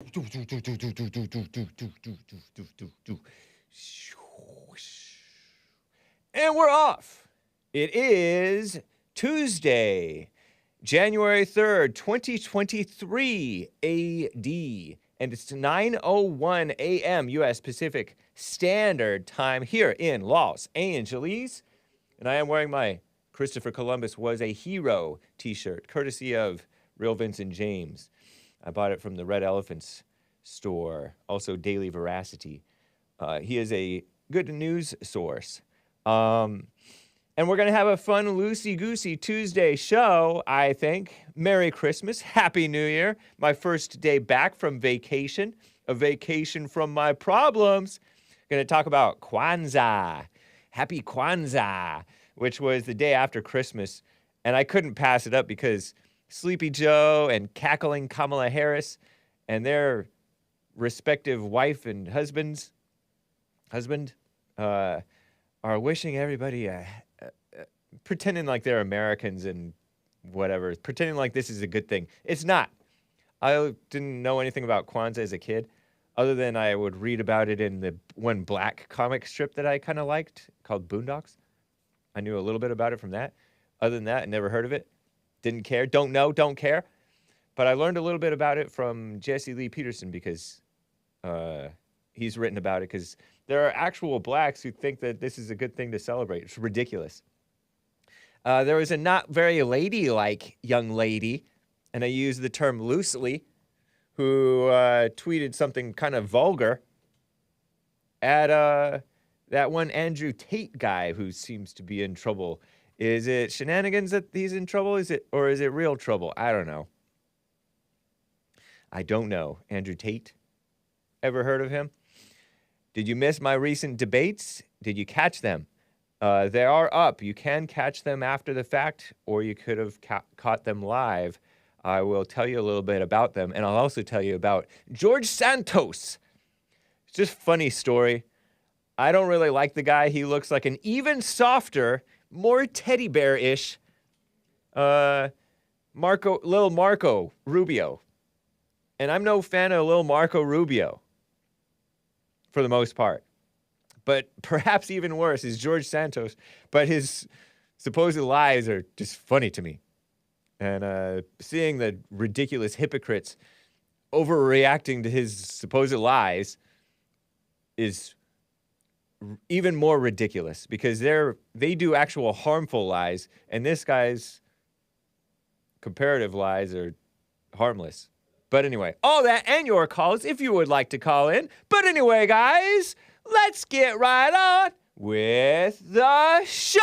And we're off. It is Tuesday, January 3rd, 2023 AD. And it's 9:01 a.m. U.S. Pacific Standard Time here in Los Angeles. And I am wearing my Christopher Columbus Was a Hero t-shirt, courtesy of Real Vincent James. I bought it from the Red Elephants store, also Daily Veracity. He is a good news source. And we're going to have a fun, loosey-goosey Tuesday show, I think. Merry Christmas. Happy New Year. My first day back from vacation. A vacation from my problems. Going to talk about Kwanzaa. Happy Kwanzaa, which was the day after Christmas. And I couldn't pass it up because Sleepy Joe and cackling Kamala Harris and their respective wife and husband are wishing everybody pretending like they're Americans and whatever, pretending like this is a good thing. It's not. I didn't know anything about Kwanzaa as a kid, other than I would read about it in the one black comic strip that I kind of liked called Boondocks. I knew a little bit about it from that. Other than that, I never heard of it. Didn't care. Don't know. Don't care. But I learned a little bit about it from Jesse Lee Peterson because he's written about it, because there are actual blacks who think that this is a good thing to celebrate. It's ridiculous. There was a not very ladylike young lady, and I use the term loosely, who tweeted something kind of vulgar at that one Andrew Tate guy who seems to be in trouble. Is it shenanigans that he's in trouble? Is it real trouble? I don't know. I don't know. Andrew Tate? Ever heard of him? Did you miss my recent debates? Did you catch them? They are up. You can catch them after the fact, or you could have caught them live. I will tell you a little bit about them, and I'll also tell you about George Santos. It's just a funny story. I don't really like the guy. He looks like an even softer, more teddy bear-ish Lil Marco Rubio. And I'm no fan of Lil Marco Rubio, for the most part. But perhaps even worse is George Santos, but his supposed lies are just funny to me. And seeing the ridiculous hypocrites overreacting to his supposed lies is even more ridiculous, because they do actual harmful lies, and this guy's comparative lies are harmless. But anyway, all that and your calls if you would like to call in. But anyway, guys, let's get right on with the show.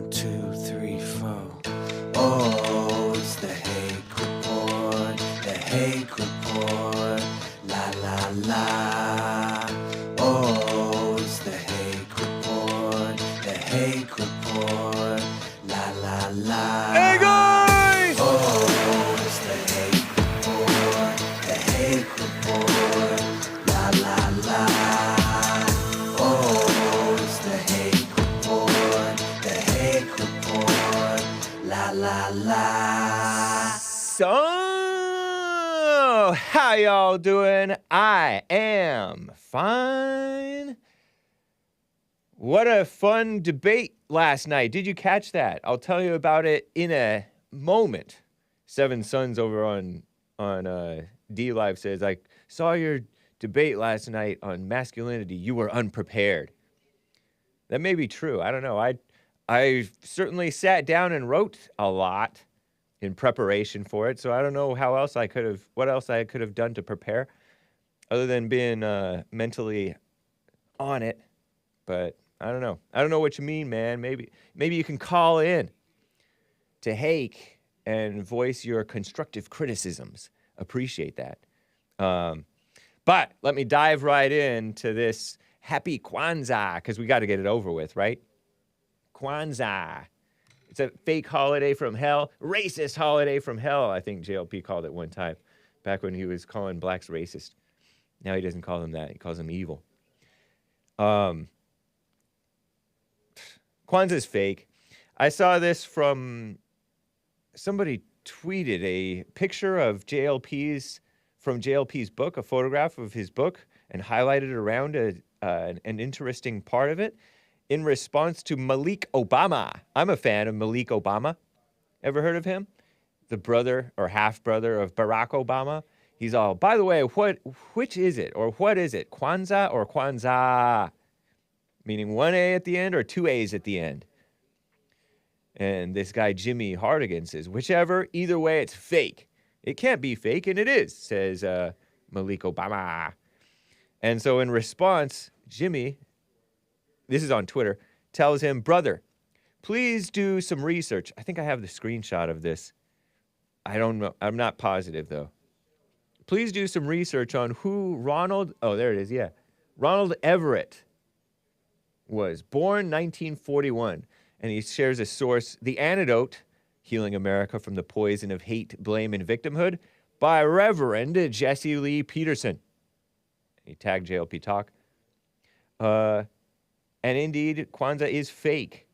1, 2, 3, 4. Oh, it's the Hake Report. The Hake Report. La la la. Oh, it's the Hake Report. The Hake Report. La la la. Hey, guys! Oh, it's the Hake Report. The Hake Report. La la la. Oh, it's the Hake Report. The Hake Report. La la la. So, how y'all doing? I am fine. What a fun debate last night. Did you catch that? I'll tell you about it in a moment. Seven Sons over on D Live says, I saw your debate last night on masculinity. You were unprepared. That may be true. I don't know. I certainly sat down and wrote a lot in preparation for it, so I don't know what else I could have done to prepare, other than being mentally on it. But I don't know. I don't know what you mean, man. Maybe you can call in to Hake and voice your constructive criticisms. Appreciate that. But let me dive right into this Happy Kwanzaa, because we got to get it over with, right? Kwanzaa. It's a fake holiday from hell, racist holiday from hell, I think JLP called it one time, back when he was calling blacks racist. Now he doesn't call them that. He calls them evil. Kwanzaa's fake. I saw this from somebody tweeted a picture of JLP's from JLP's book, a photograph of his book, and highlighted around an interesting part of it in response to Malik Obama. I'm a fan of Malik Obama. Ever heard of him? The brother or half-brother of Barack Obama. He's all, by the way, which is it? Or what is it? Kwanzaa or Kwanzaa? Meaning one A at the end or two A's at the end. And this guy, Jimmy Hardigan, says, whichever, either way, it's fake. It can't be fake, and it is, says Malik Obama. And so in response, Jimmy, this is on Twitter, tells him, brother, please do some research. I think I have the screenshot of this. I don't know. I'm not positive, though. Please do some research on who Ronald, oh, there it is, yeah. Ronald Everett was born 1941, and he shares a source, The Antidote, Healing America from the Poison of Hate, Blame, and Victimhood, by Reverend Jesse Lee Peterson. He tagged JLP Talk. And indeed, Kwanzaa is fake.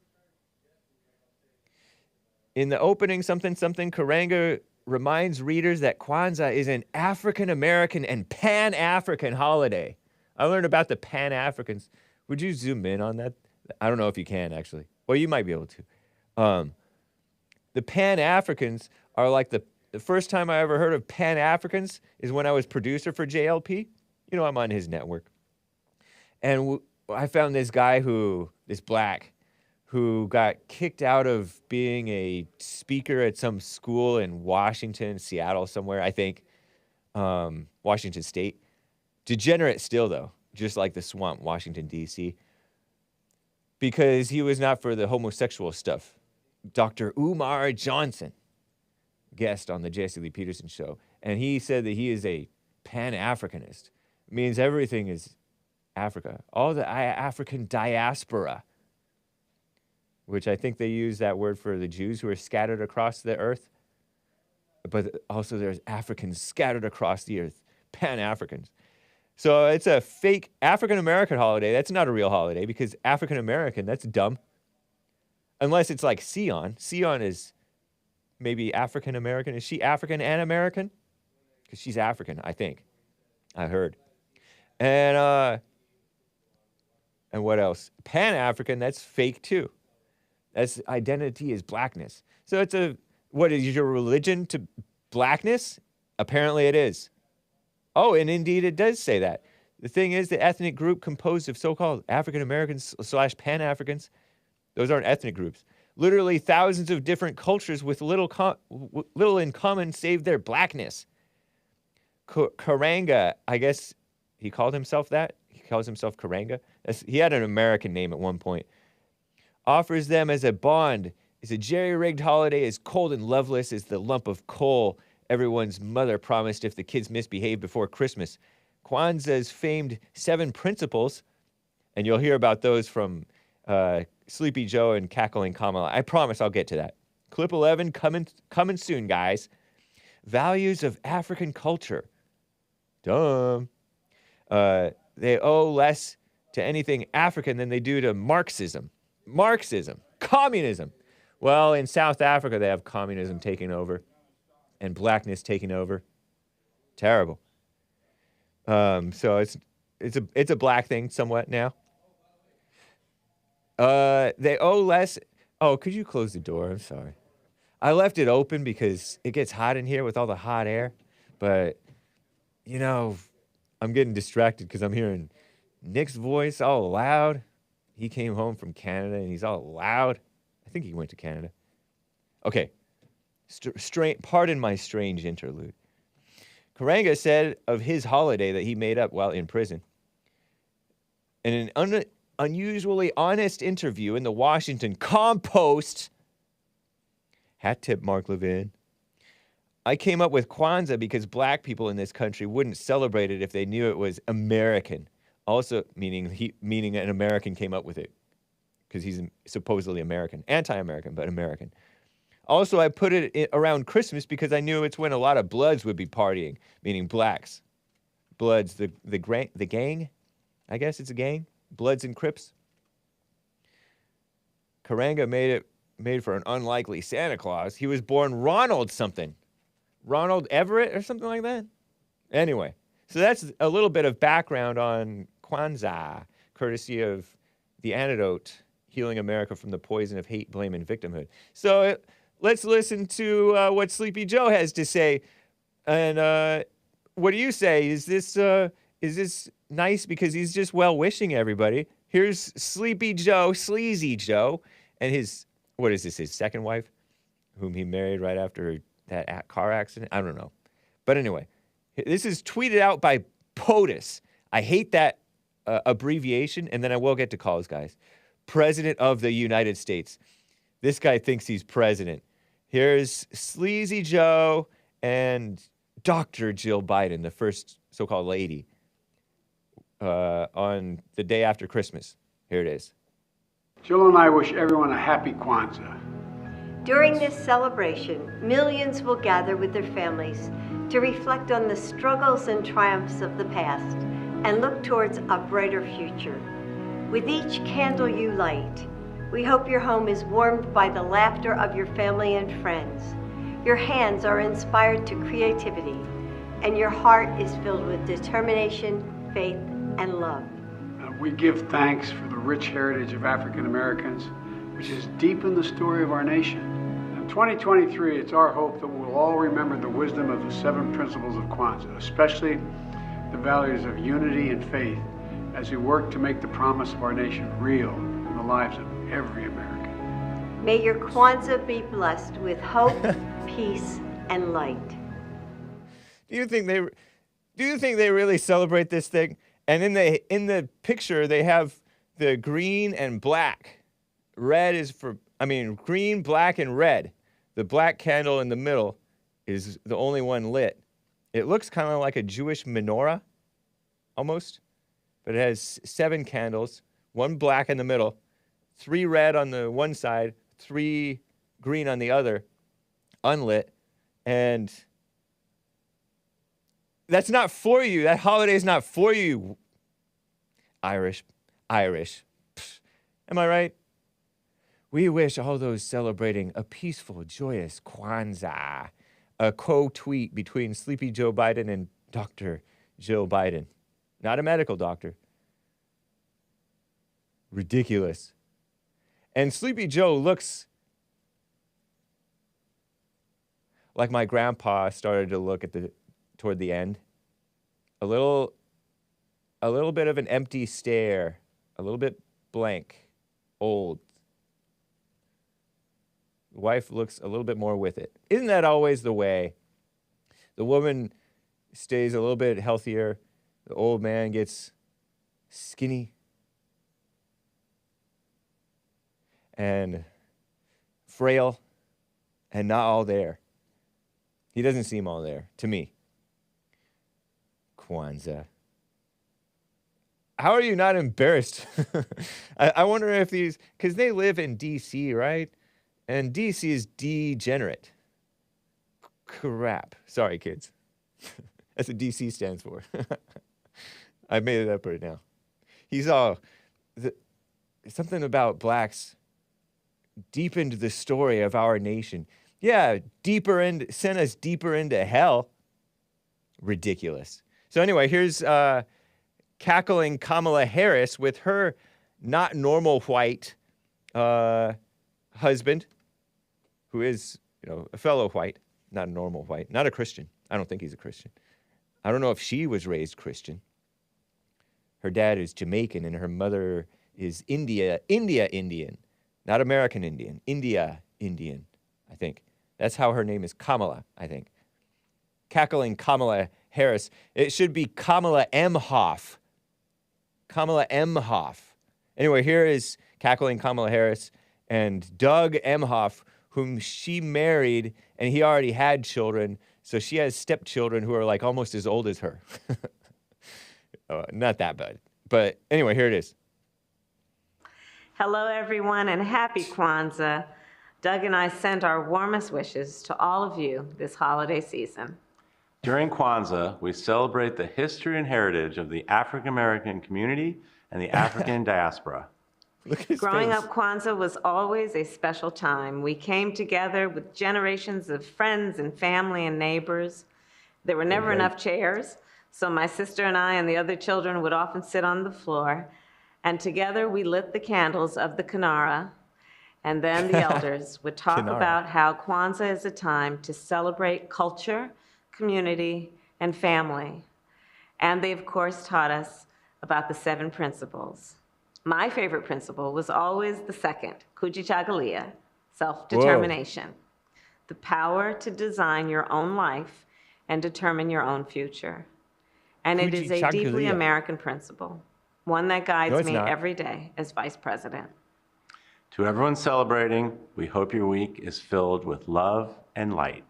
In the opening, something, Karanga reminds readers that Kwanzaa is an African-American and Pan-African holiday. I learned about the Pan-Africans. Would you zoom in on that? I don't know if you can, actually. Well, you might be able to. The Pan-Africans are like the first time I ever heard of Pan-Africans is when I was producer for JLP. You know, I'm on his network. And I found this guy this black, who got kicked out of being a speaker at some school in Washington, Seattle somewhere, I think, Washington State. Degenerate still, though, just like the swamp, Washington, D.C., because he was not for the homosexual stuff. Dr. Umar Johnson, guest on the Jesse Lee Peterson show, and he said that he is a Pan-Africanist. It means everything is Africa. All the African diaspora, which I think they use that word for the Jews who are scattered across the earth. But also there's Africans scattered across the earth, Pan-Africans. So it's a fake African-American holiday. That's not a real holiday because African-American, that's dumb. Unless it's like Sion. Sion is maybe African-American. Is she African and American? Because she's African, I think. I heard. And what else? Pan-African, that's fake too. That's identity is blackness. So it's what is your religion to blackness? Apparently it is. Oh, and indeed it does say that. The thing is, the ethnic group composed of so-called African-Americans / Pan-Africans, those aren't ethnic groups. Literally thousands of different cultures with little in common save their blackness. Karanga, I guess he called himself that. He calls himself Karanga. He had an American name at one point. Offers them as a bond. It's a jerry-rigged holiday as cold and loveless as the lump of coal everyone's mother promised if the kids misbehaved before Christmas. Kwanzaa's famed 7 principles, and you'll hear about those from Sleepy Joe and Cackling Kamala. I promise I'll get to that. Clip 11 coming soon, guys. Values of African culture. Dumb. They owe less to anything African than they do to Marxism. Communism. Well, in South Africa, they have communism taking over and blackness taking over. Terrible. So it's a black thing somewhat now. They owe less. Oh, could you close the door? I'm sorry. I left it open because it gets hot in here with all the hot air. But, you know, I'm getting distracted because I'm hearing Nick's voice all loud. He came home from Canada and he's all loud. I think he went to Canada. Okay. Pardon my strange interlude. Karanga said of his holiday that he made up while in prison. In an unusually honest interview in the Washington Compost, hat tip Mark Levin, I came up with Kwanzaa because black people in this country wouldn't celebrate it if they knew it was American. Also, meaning an American came up with it because he's supposedly American. Anti-American, but American. Also, I put it around Christmas because I knew it's when a lot of Bloods would be partying, meaning blacks. Bloods, the gang, I guess it's a gang. Bloods and Crips. Karanga made for an unlikely Santa Claus. He was born Ronald something. Ronald Everett or something like that? Anyway, so that's a little bit of background on Kwanzaa, courtesy of The Antidote, Healing America from the Poison of Hate, Blame, and Victimhood. So let's listen to what Sleepy Joe has to say. And what do you say? Is this nice because he's just well-wishing everybody? Here's Sleepy Joe, Sleazy Joe, and his, what is this, his second wife, whom he married right after that car accident? I don't know. But anyway, this is tweeted out by POTUS. I hate that abbreviation, and then I will get to calls, guys. President of the United States. This guy thinks he's president. Here's Sleazy Joe and Dr. Jill Biden, the first so-called lady, on the day after Christmas. Here it is. Jill and I wish everyone a happy Kwanzaa. During this celebration, millions will gather with their families to reflect on the struggles and triumphs of the past and look towards a brighter future. With each candle you light, we hope your home is warmed by the laughter of your family and friends. Your hands are inspired to creativity, and your heart is filled with determination, faith, and love. We give thanks for the rich heritage of African Americans, which is deep in the story of our nation. In 2023, it's our hope that we'll all remember the wisdom of the 7 principles of Kwanzaa, especially the values of unity and faith, as we work to make the promise of our nation real in the lives of every American. May your Kwanzaa be blessed with hope, peace, and light. Do you think they really celebrate this thing? And in the picture, they have the green and black. Red is for, green, black, and red. The black candle in the middle is the only one lit. It looks kind of like a Jewish menorah, almost. But it has 7 candles, 1 black in the middle, 3 red on the one side, 3 green on the other, unlit. And that's not for you. That holiday is not for you. Irish. Pfft. Am I right? We wish all those celebrating a peaceful, joyous Kwanzaa. A co-tweet between Sleepy Joe Biden and Dr. Jill Biden. Not a medical doctor. Ridiculous. And Sleepy Joe looks like my grandpa started to look toward the end. A little bit of an empty stare, a little bit blank, old. The wife looks a little bit more with it. Isn't that always the way? The woman stays a little bit healthier. The old man gets skinny and frail and not all there. He doesn't seem all there, to me. Kwanzaa. How are you not embarrassed? I wonder if these, because they live in D.C., right? And D.C. is degenerate. Crap. Sorry, kids. That's what D.C. stands for. I made it up right now. He's all, something about blacks deepened the story of our nation. Yeah, sent us deeper into hell. Ridiculous. So anyway, here's cackling Kamala Harris with her not normal white husband, who is, a fellow white, not a normal white, not a Christian. I don't think he's a Christian. I don't know if she was raised Christian. Her dad is Jamaican and her mother is Indian, not American Indian, India Indian, I think. That's how her name is Kamala, I think. Cackling Kamala Harris. It should be Kamala Emhoff. Kamala Emhoff. Anyway, here is cackling Kamala Harris and Doug Emhoff, whom she married, and he already had children, so she has stepchildren who are like almost as old as her. Not that bad. But anyway, here it is. Hello, everyone, and happy Kwanzaa. Doug and I send our warmest wishes to all of you this holiday season. During Kwanzaa, we celebrate the history and heritage of the African American community and the African diaspora. Look at his Growing face. up, Kwanzaa was always a special time. We came together with generations of friends and family and neighbors. There were never Okay. enough chairs, so my sister and I and the other children would often sit on the floor, and together we lit the candles of the Kinara, and then the elders would talk Kinara. about how Kwanzaa is a time to celebrate culture, community, and family. And they, of course, taught us about the 7 principles. My favorite principle was always the second, Kujichagulia, self-determination. The power to design your own life and determine your own future. And it is a deeply Kujichagulia. American principle, one that guides No, it's me not. every day as vice president. To everyone celebrating, we hope your week is filled with love and light.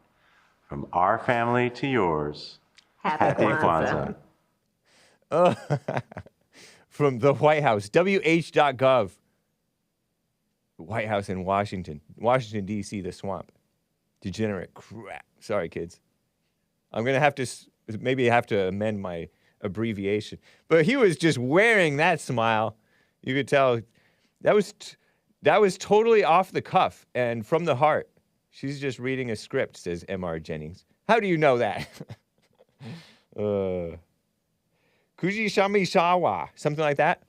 From our family to yours, Happy Kwanzaa. From the White House, wh.gov. White House in Washington. Washington, D.C., the swamp. Degenerate crap. Sorry, kids. I'm going to have to, maybe have to amend my abbreviation. But he was just wearing that smile. You could tell that was totally off the cuff and from the heart. She's just reading a script, says M.R. Jennings. How do you know that? Kujishamishawa, something like that.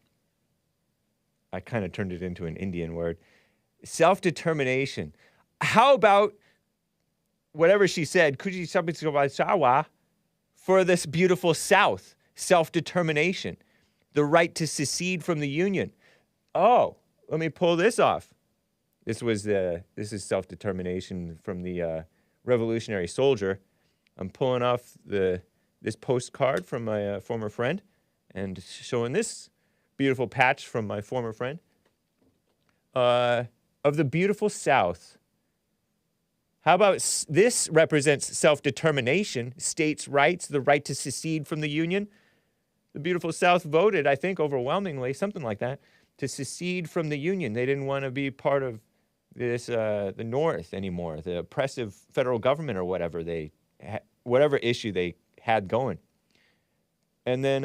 I kind of turned it into an Indian word. Self-determination. How about whatever she said, Kujishamishawa, for this beautiful South? Self-determination. The right to secede from the Union. Oh, let me pull this off. This is self-determination from the Revolutionary Soldier. I'm pulling off this postcard from my former friend and showing this beautiful patch from my former friend of the beautiful South. How about this represents self-determination, states' rights, the right to secede from the Union. The beautiful South voted, I think, overwhelmingly, something like that, to secede from the Union. They didn't want to be part of this the North anymore, the oppressive federal government or whatever whatever issue they had going. And then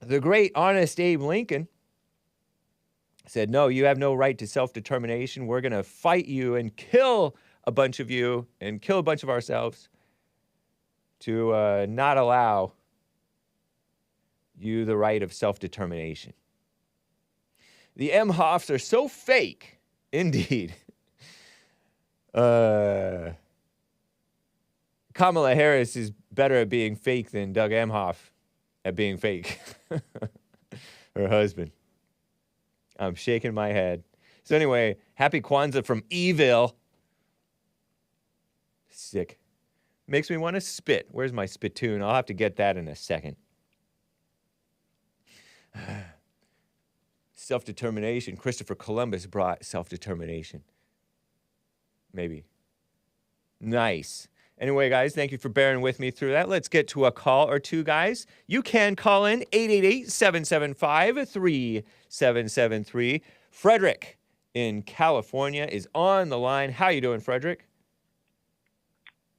the great honest Abe Lincoln said, no, you have no right to self-determination. We're going to fight you and kill a bunch of you and kill a bunch of ourselves to not allow you the right of self-determination. The Emhoffs are so fake, indeed. Kamala Harris is better at being fake than Doug Emhoff at being fake. Her husband. I'm shaking my head. So anyway, happy Kwanzaa from Evil. Sick. Makes me want to spit. Where's my spittoon? I'll have to get that in a second. Self-determination. Christopher Columbus brought self-determination. Maybe. Nice. Anyway, guys, thank you for bearing with me through that. Let's get to a call or two, guys. You can call in 888-775-3773. Frederick in California is on the line. How you doing, Frederick?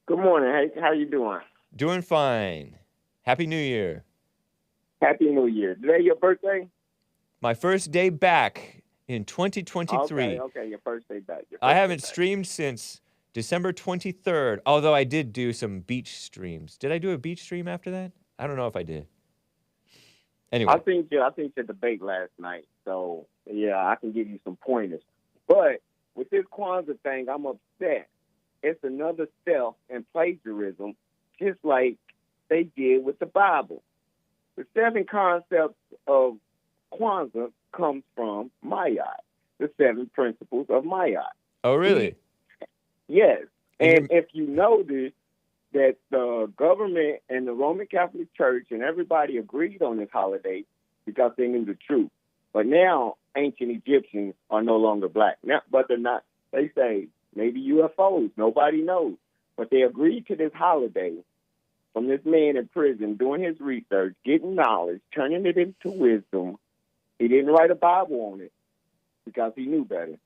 Good morning, Hake. How you doing? Doing fine. Happy New Year. Happy New Year. Today your birthday? My first day back in 2023. Okay, your first day back. I haven't streamed since December 23rd, although I did do some beach streams. Did I do a beach stream after that? I don't know if I did. Anyway. I think your debate last night, so yeah, I can give you some pointers. But with this Kwanzaa thing, I'm upset. It's another step in plagiarism, just like they did with the Bible. The 7 concepts of Kwanzaa comes from Mayat, the 7 principles of Mayat. Oh, really? Yes. And if you notice that the government and the Roman Catholic Church and everybody agreed on this holiday because they knew the truth. But now ancient Egyptians are no longer black. Now, but they're not. They say maybe UFOs. Nobody knows. But they agreed to this holiday from this man in prison doing his research, getting knowledge, turning it into wisdom. He didn't write a Bible on it because he knew better.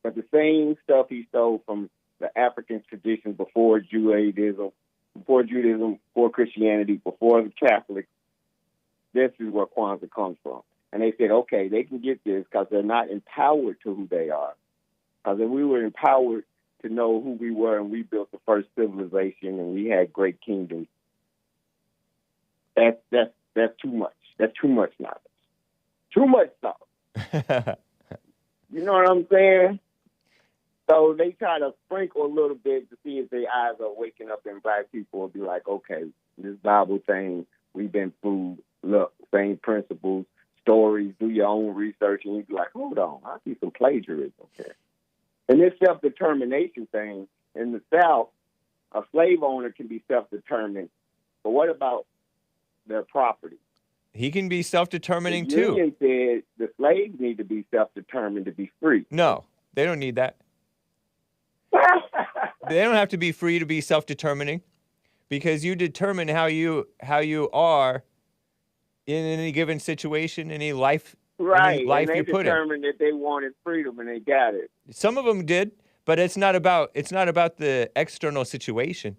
But the same stuff he stole from the African traditions before Judaism, before Christianity, before the Catholics, this is where Kwanzaa comes from. And they said, okay, they can get this because they're not empowered to who they are. Because if we were empowered to know who we were, and we built the first civilization, and we had great kingdoms. That's too much. That's too much knowledge. Too much thought. You know what I'm saying? So they try to sprinkle a little bit to see if their eyes are waking up in black people and be like, okay, this Bible thing, we've been through, look, same principles, stories, do your own research, and you be like, hold on, I see some plagiarism here. And this self-determination thing, in the South, a slave owner can be self-determined, but what about their property? He can be self-determining the too. Union said the slaves need to be self-determined to be free. No, they don't need that. They don't have to be free to be self-determining, because you determine how you are in any given situation, any life, right. any life and you they put in. determined that they wanted freedom and they got it. Some of them did, but it's not about the external situation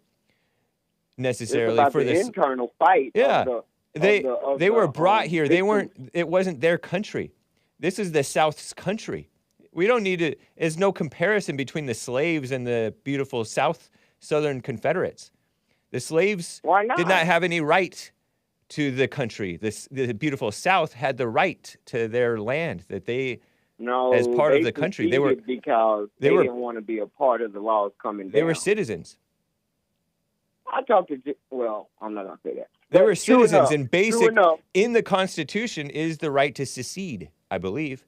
necessarily. It's about for the this internal fight. Yeah. Of They were brought here. They victims. weren't. It wasn't their country. This is the South's country. We don't need to. There's no comparison between the slaves and the beautiful Southern Confederates. The slaves Why not? did not have any right to the country. The beautiful South had the right to their land that they, as part of the country, they were because they didn't want to be a part of the laws coming down. They were citizens. I talked to. Well, I'm not gonna say that. They But were true citizens, enough, and true basic enough. in the Constitution is the right to secede, I believe.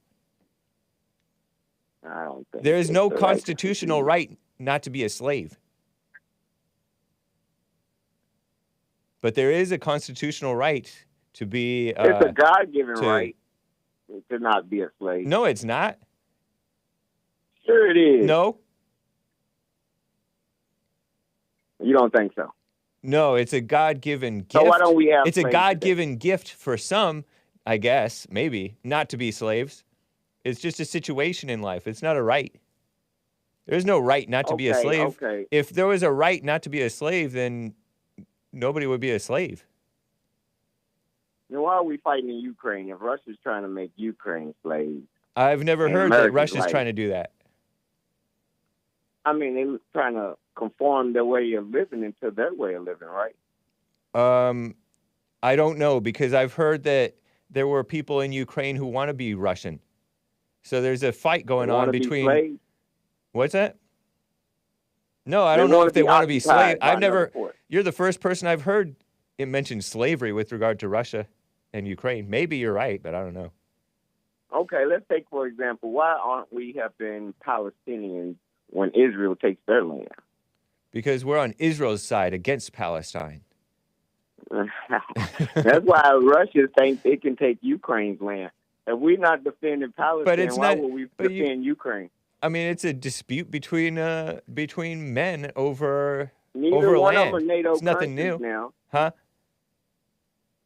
I don't think There is it's no the right to constitutional secede. right not to be a slave. But there is a constitutional right to be. It's a God-given to- right to not be a slave. No, it's not. Sure it is. No, You don't think so? no, it's a God-given gift. So why don't we have It's a slaves God-given gift for some, I guess, maybe, not to be slaves. It's just a situation in life. It's not a right. There's no right not to be a Okay, slave. okay. If there was a right not to be a slave, then nobody would be a slave. Then why are we fighting in Ukraine if Russia's trying to make Ukraine slaves? I've never And heard that America's Russia's like- trying to do that. I mean, they're trying to conform their way of living into their way of living, right? I don't know, because I've heard that there were people in Ukraine who want to be Russian. So there's a fight going They on wanna be between. slaves? What's that? No, I They don't know wanna if they be want to be occupied slaves. by I've never. another force. You're the first person I've heard it mention slavery with regard to Russia and Ukraine. Maybe you're right, but I don't know. Okay, let's take, for example, why aren't we helping Palestinians when Israel takes their land? Because we're on Israel's side against Palestine. That's why Russia thinks it can take Ukraine's land. If we're not defending Palestine, it's why not- would we but you- defend Ukraine? I mean, it's a dispute between men over Neither one land. of them are NATO It's nothing countries new. now. Huh?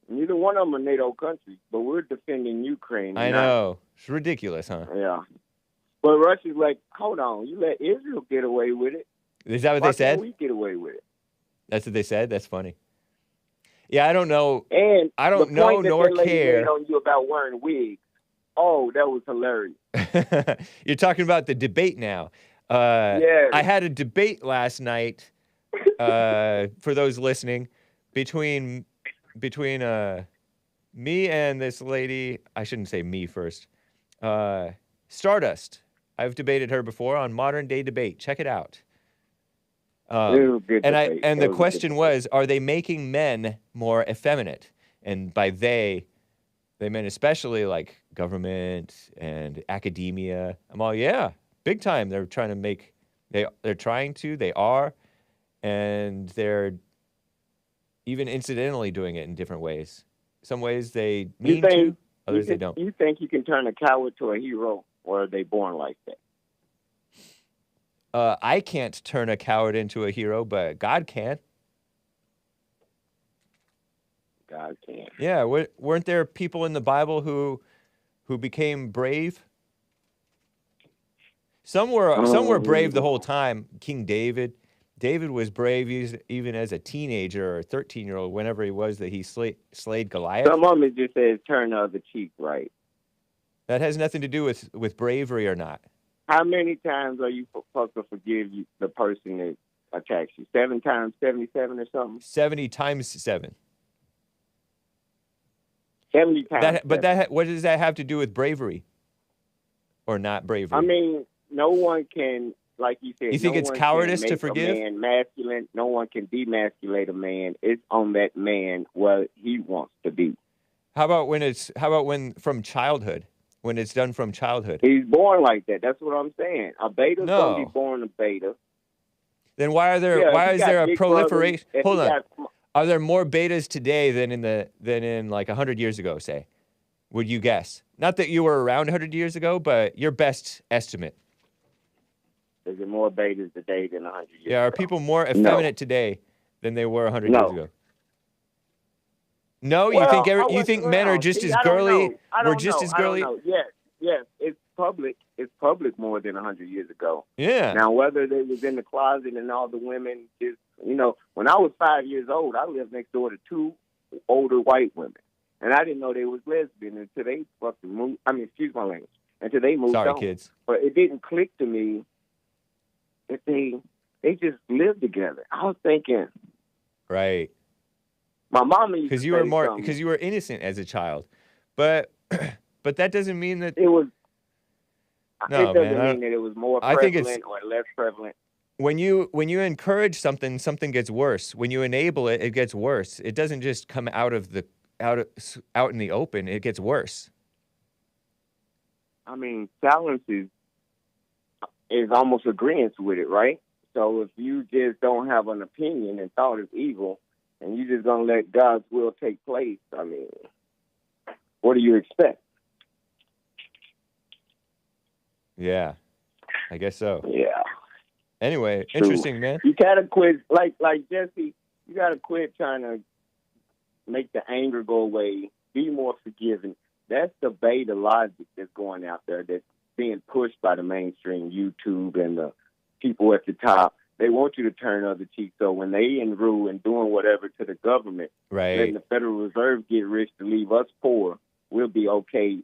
Neither one of them are NATO countries, but we're defending Ukraine. I not- know. It's ridiculous, huh? Yeah. But Russia's like, hold on, you let Israel get away with it. Is that what Why they said? can't we get away with it? That's what they said? That's funny. Yeah, I don't know. And I don't the know point that nor that lady care. made on you about wearing wigs. Oh, that was hilarious. You're talking about the debate now. Yes. I had a debate last night, for those listening, between me and this lady. I shouldn't say me first. Stardust. I've debated her before on Modern Day Debate. Check it out. It was a good And debate. and It the was a good question debate. was, are they making men more effeminate? And by they meant especially like government and academia. I'm all, yeah, big time. They're trying to make, they're trying to, they are, and they're even incidentally doing it in different ways. Some ways they mean to, others they don't. You think you can turn a coward to a hero, or are they born like that? I can't turn a coward into a hero, but God can. God can. Yeah, weren't there people in the Bible who became brave? Some were brave the whole time. King David was brave even as a teenager or a 13-year-old, whenever he was that he slayed Goliath. Some of them it just says turn the other cheek, right? That has nothing to do with bravery or not. How many times are you supposed to forgive the person that attacks you? 7 times 77 or something? 70 times 7. 70 times. What does that have to do with bravery? Or not bravery? I mean, no one can, like you said, you think no it's one cowardice can to make forgive? a man masculine. No one can demasculate a man. It's on that man what he wants to be. How about when from childhood? When it's done from childhood? He's born like that. That's what I'm saying. A beta's gonna be born a beta. Then why is there a proliferation? Hold on. Are there more betas today than in like 100 years ago, say? Would you guess? Not that you were around 100 years ago, but your best estimate. Is there more betas today than 100 years ago? Yeah, are people more effeminate today than they were 100 years ago? No, well, you think men are just as girly? We're just as girly? I don't know. Yes, it's public. It's public more than 100 years ago. Yeah. Now, whether they was in the closet and all the women just, when I was 5 years old, I lived next door to 2 older white women. And I didn't know they was lesbian until they fucking moved. I mean, excuse my language. Until they moved Sorry, on. kids. But it didn't click to me that they just lived together. I was thinking. Right. My mama used to say something. Because you were innocent as a child. But that doesn't mean that... It was... No, it doesn't man, mean that it was more prevalent or less prevalent. When you encourage something gets worse. When you enable it, it gets worse. It doesn't just come out in the open. It gets worse. I mean, silence is almost agreeance with it, right? So if you just don't have an opinion and thought is evil, and you're just gonna let God's will take place, I mean, what do you expect? Yeah, I guess so. Yeah. Anyway, True. interesting, man. You gotta quit, like Jesse. You gotta quit trying to make the anger go away. Be more forgiving. That's the beta logic that's going out there that's being pushed by the mainstream YouTube and the people at the top. They want you to turn other cheek. So when they in rule and doing whatever to the government, letting the Federal Reserve get rich to leave us poor, we'll be okay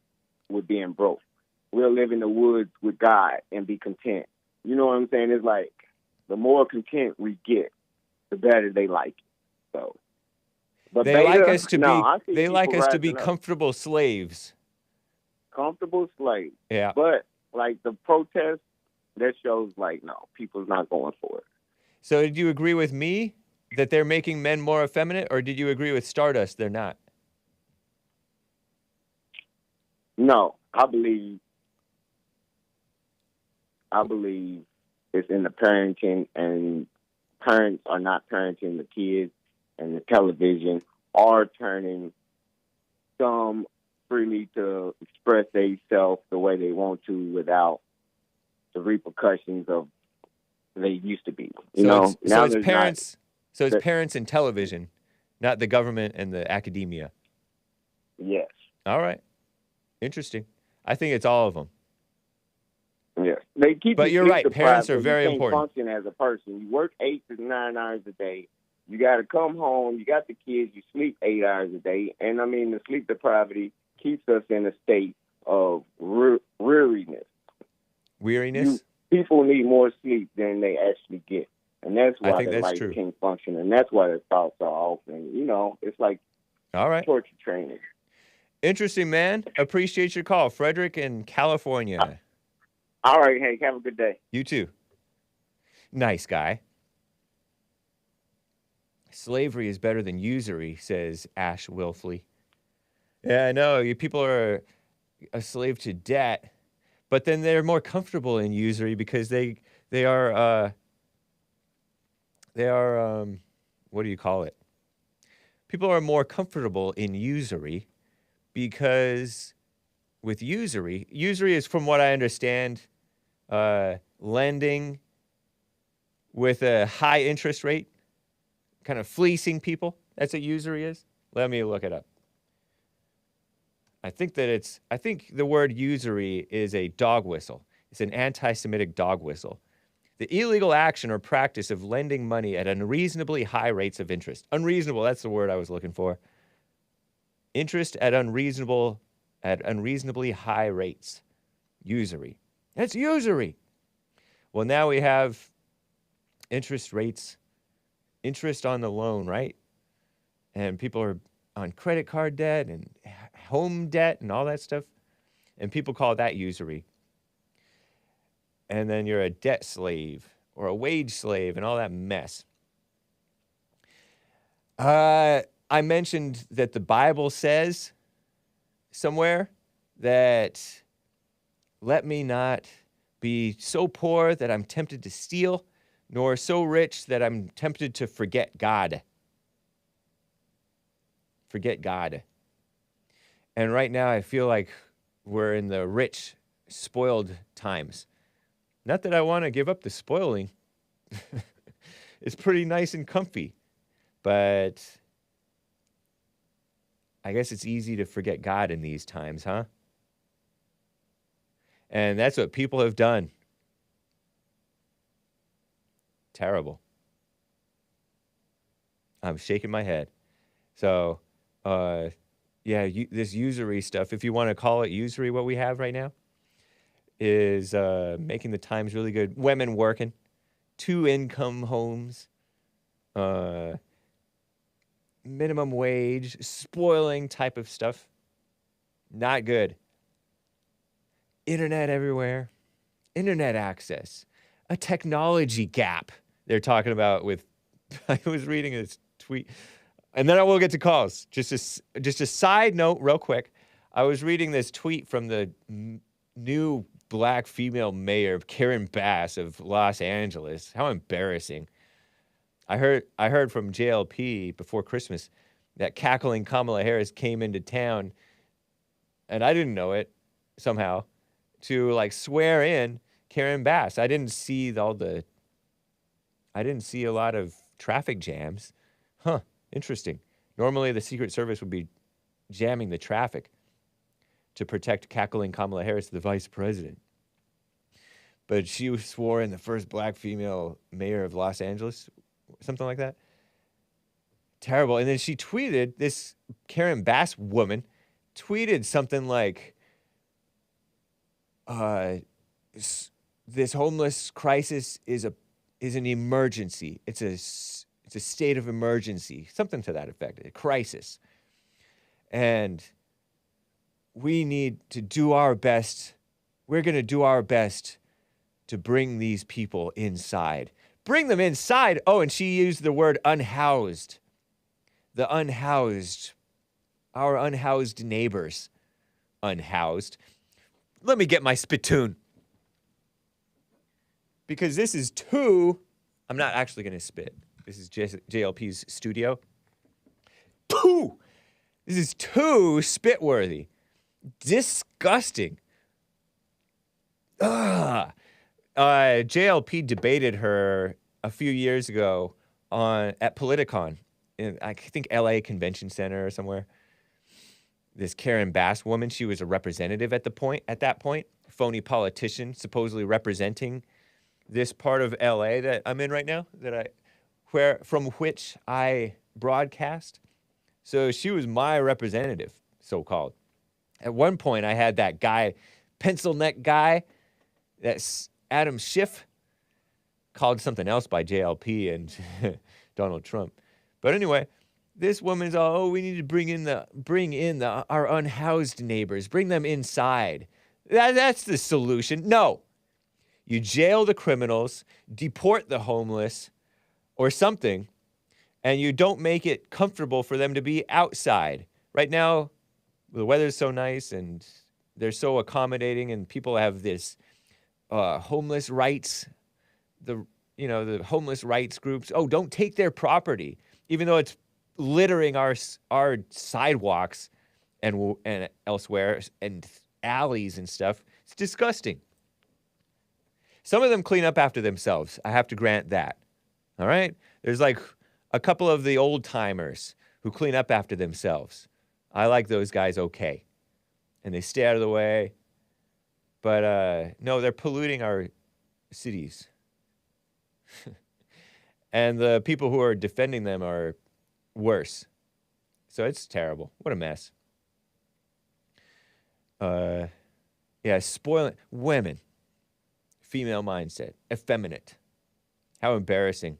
with being broke. We'll live in the woods with God and be content. You know what I'm saying? It's like the more content we get, the better they like it. So, but they like us to be comfortable slaves. Comfortable slaves. Yeah. But like the protest, that shows like no, people's not going for it. So did you agree with me that they're making men more effeminate, or did you agree with Stardust they're not? No, I believe it's in the parenting, and parents are not parenting the kids, and the television are turning some freely to express themselves the way they want to without the repercussions of they used to be. It's parents and television, not the government and the academia. Yes. All right. Interesting. I think it's all of them. Yes. They keep. But you're right. Parents are very important. You can't function as a person. You work 8 to 9 hours a day. You got to come home. You got the kids. You sleep 8 hours a day. And I mean, the sleep depravity keeps us in a state of weariness. Weariness? People need more sleep than they actually get. And that's why their life can't function. And that's why their thoughts are off. And, it's like torture training. Interesting, man. Appreciate your call. Frederick in California. All right, Hake. Have a good day. You too. Nice guy. Slavery is better than usury, says Ash Wilfley. Yeah, I know. You people are a slave to debt, but then they're more comfortable in usury because they are what do you call it? People are more comfortable in usury because with usury is, from what I understand, lending with a high interest rate, kind of fleecing people. That's what usury is. Let me look it up. I think the word usury is a dog whistle. It's an anti-Semitic dog whistle. The illegal action or practice of lending money at unreasonably high rates of interest. Unreasonable, that's the word I was looking for. Interest at unreasonably high rates. Usury. That's usury. Well, now we have interest rates, interest on the loan, right? And people are on credit card debt and home debt and all that stuff. And people call that usury. And then you're a debt slave or a wage slave and all that mess. I mentioned that the Bible says somewhere that let me not be so poor that I'm tempted to steal, nor so rich that I'm tempted to forget God. Forget God. And right now I feel like we're in the rich, spoiled times. Not that I want to give up the spoiling. It's pretty nice and comfy. But I guess it's easy to forget God in these times, huh? And that's what people have done. Terrible. I'm shaking my head. So, this usury stuff, if you want to call it usury, what we have right now, is making the times really good. Women working, 2-income homes, minimum wage, spoiling type of stuff. Not good. Internet everywhere, internet access, a technology gap they're talking about with, I was reading this tweet, and then I will get to calls. Just a side note real quick. I was reading this tweet from the new black female mayor, Karen Bass of Los Angeles. How embarrassing. I heard from JLP before Christmas that cackling Kamala Harris came into town, and I didn't know it somehow, to like swear in Karen Bass. I didn't see a lot of traffic jams. Huh, interesting. Normally the Secret Service would be jamming the traffic to protect cackling Kamala Harris, the vice president. But she swore in the first black female mayor of Los Angeles, something like that. Terrible. And then she tweeted, this Karen Bass woman tweeted something like, this homeless crisis is an emergency. It's a state of emergency, something to that effect, a crisis. And we need to do our best. We're going to do our best to bring these people inside. Bring them inside. Oh, and she used the word unhoused. The unhoused, our unhoused neighbors. Unhoused. Let me get my spittoon. Because this is I'm not actually going to spit. This is JLP's studio. This is too spit-worthy. Disgusting. JLP debated her a few years ago at Politicon, in I think LA Convention Center or somewhere. This Karen Bass woman, she was a representative at that point, phony politician, supposedly representing this part of LA that I'm in right now, from which I broadcast. So she was my representative, so-called. At one point, I had that guy, pencil neck guy, that's Adam Schiff, called something else by JLP and Donald Trump. But anyway, this woman's all, we need to bring in our unhoused neighbors, bring them inside. That's the solution. No. You jail the criminals, deport the homeless, or something, and you don't make it comfortable for them to be outside. Right now, the weather's so nice, and they're so accommodating, and people have this homeless rights, the homeless rights groups. Oh, don't take their property, even though it's littering our sidewalks and elsewhere and alleys and stuff. It's disgusting. Some of them clean up after themselves. I have to grant that. All right? There's like a couple of the old timers who clean up after themselves. I like those guys okay. And they stay out of the way. But no, they're polluting our cities. And the people who are defending them are worse. So it's terrible. What a mess. Spoiling women. female mindset. Effeminate. How embarrassing.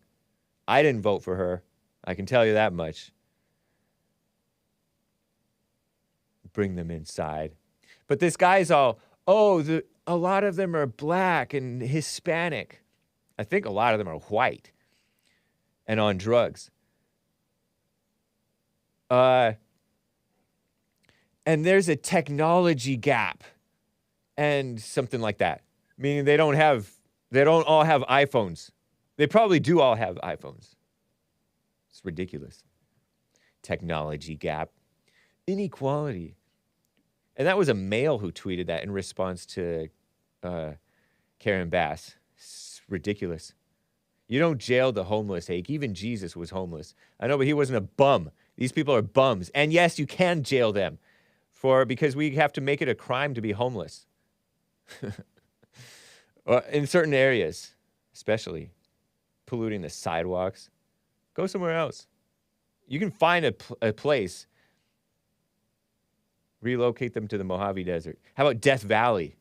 I didn't vote for her. I can tell you that much. Bring them inside. But this guy's all, a lot of them are black and Hispanic. I think a lot of them are white and on drugs. And there's a technology gap and something like that. Meaning they don't all have iPhones. They probably do all have iPhones. It's ridiculous. Technology gap. Inequality. And that was a male who tweeted that in response to Karen Bass. It's ridiculous. You don't jail the homeless, Hake. Even Jesus was homeless. I know, but he wasn't a bum. These people are bums. And yes, you can jail them because we have to make it a crime to be homeless. In certain areas, especially. Polluting the sidewalks. Go somewhere else. You can find a place. Relocate them to the Mojave Desert. How about Death Valley?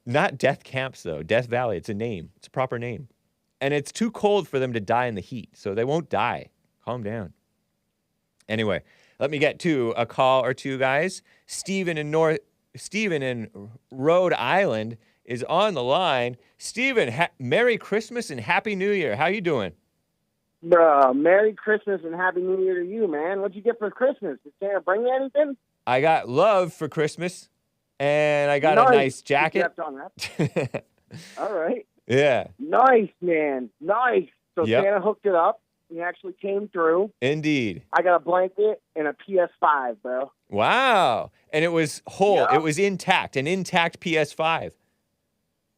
Not death camps, though. Death Valley, it's a name. It's a proper name. And it's too cold for them to die in the heat, so they won't die. Calm down. Anyway, let me get to a call or two, guys. Steven in Rhode Island is on the line. Steven, Merry Christmas and Happy New Year. How you doing? Bruh, Merry Christmas and Happy New Year to you, man. What'd you get for Christmas? Did Santa bring you anything? I got love for Christmas, and I got a nice jacket. On that. All right. Yeah. Nice, man. Nice. So Santa hooked it up. He actually came through. Indeed. I got a blanket and a PS5, bro. Wow. And it was whole. Yeah. It was intact. An intact PS5.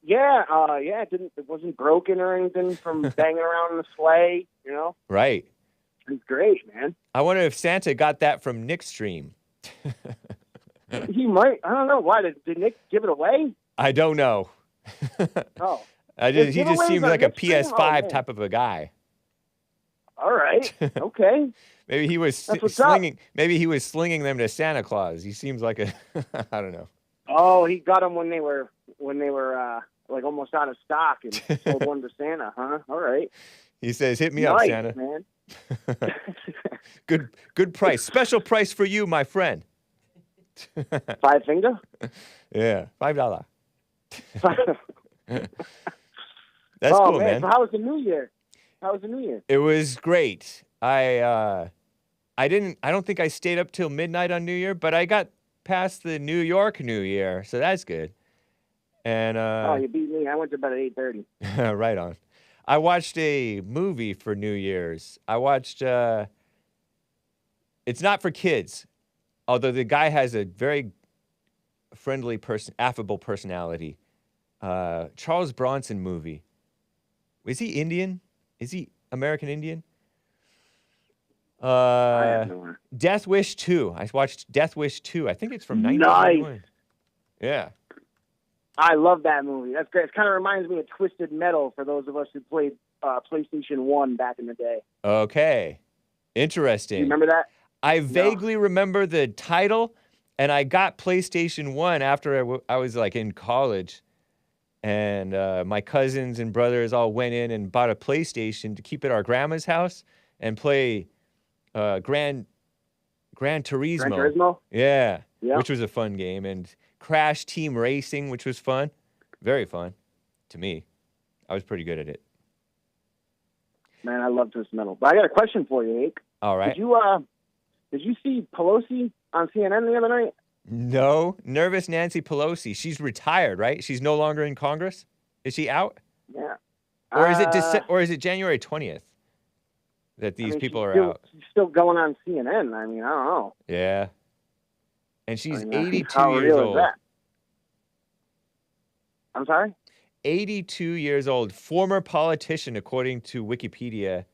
Yeah. It wasn't broken or anything from banging around in the sleigh, you know? Right. It's great, man. I wonder if Santa got that from Nick's stream. He might. I don't know. Why? Did Nick give it away? I don't know. Oh. He just seems like a PS5 type of a guy. All right. Okay. Maybe he was slinging. Maybe he was slinging them to Santa Claus. He seems like a. I don't know. Oh, he got them when they were like almost out of stock and sold one to Santa, huh? All right. He says, "Hit me up, Santa." Man. Good price. Special price for you, my friend. Five finger? Yeah, $5. That's cool, man. So how was the New Year? It was great. I don't think I stayed up till midnight on New Year, but I got past the New York New Year, so that's good. And you beat me. I went to bed at 8:30. Right on. I watched a movie for New Year's. I watched it's not for kids, although the guy has a very friendly affable personality. Charles Bronson movie. Is he Indian? Is he American Indian? I have no idea. Death Wish 2. I watched Death Wish 2. I think it's from 1991. Nice. Yeah. I love that movie. That's great. It kind of reminds me of Twisted Metal for those of us who played PlayStation 1 back in the day. Okay. Interesting. You remember that? I vaguely remember the title, and I got PlayStation 1 after I was like in college. And my cousins and brothers all went in and bought a PlayStation to keep at our grandma's house and play Gran Turismo. Gran Turismo? Yeah, yep. Which was a fun game. And Crash Team Racing, which was fun. Very fun to me. I was pretty good at it. Man, I love Twisted Metal. But I got a question for you, Hake. All right. Did you see Pelosi on CNN the other night? No. Nervous Nancy Pelosi. She's retired, right? She's no longer in Congress? Is she out? Yeah. Or is it January 20th that these people are out? She's still going on CNN. I mean, I don't know. Yeah. And she's 82 how years real old. Is that? I'm sorry? 82 years old. Former politician, according to Wikipedia,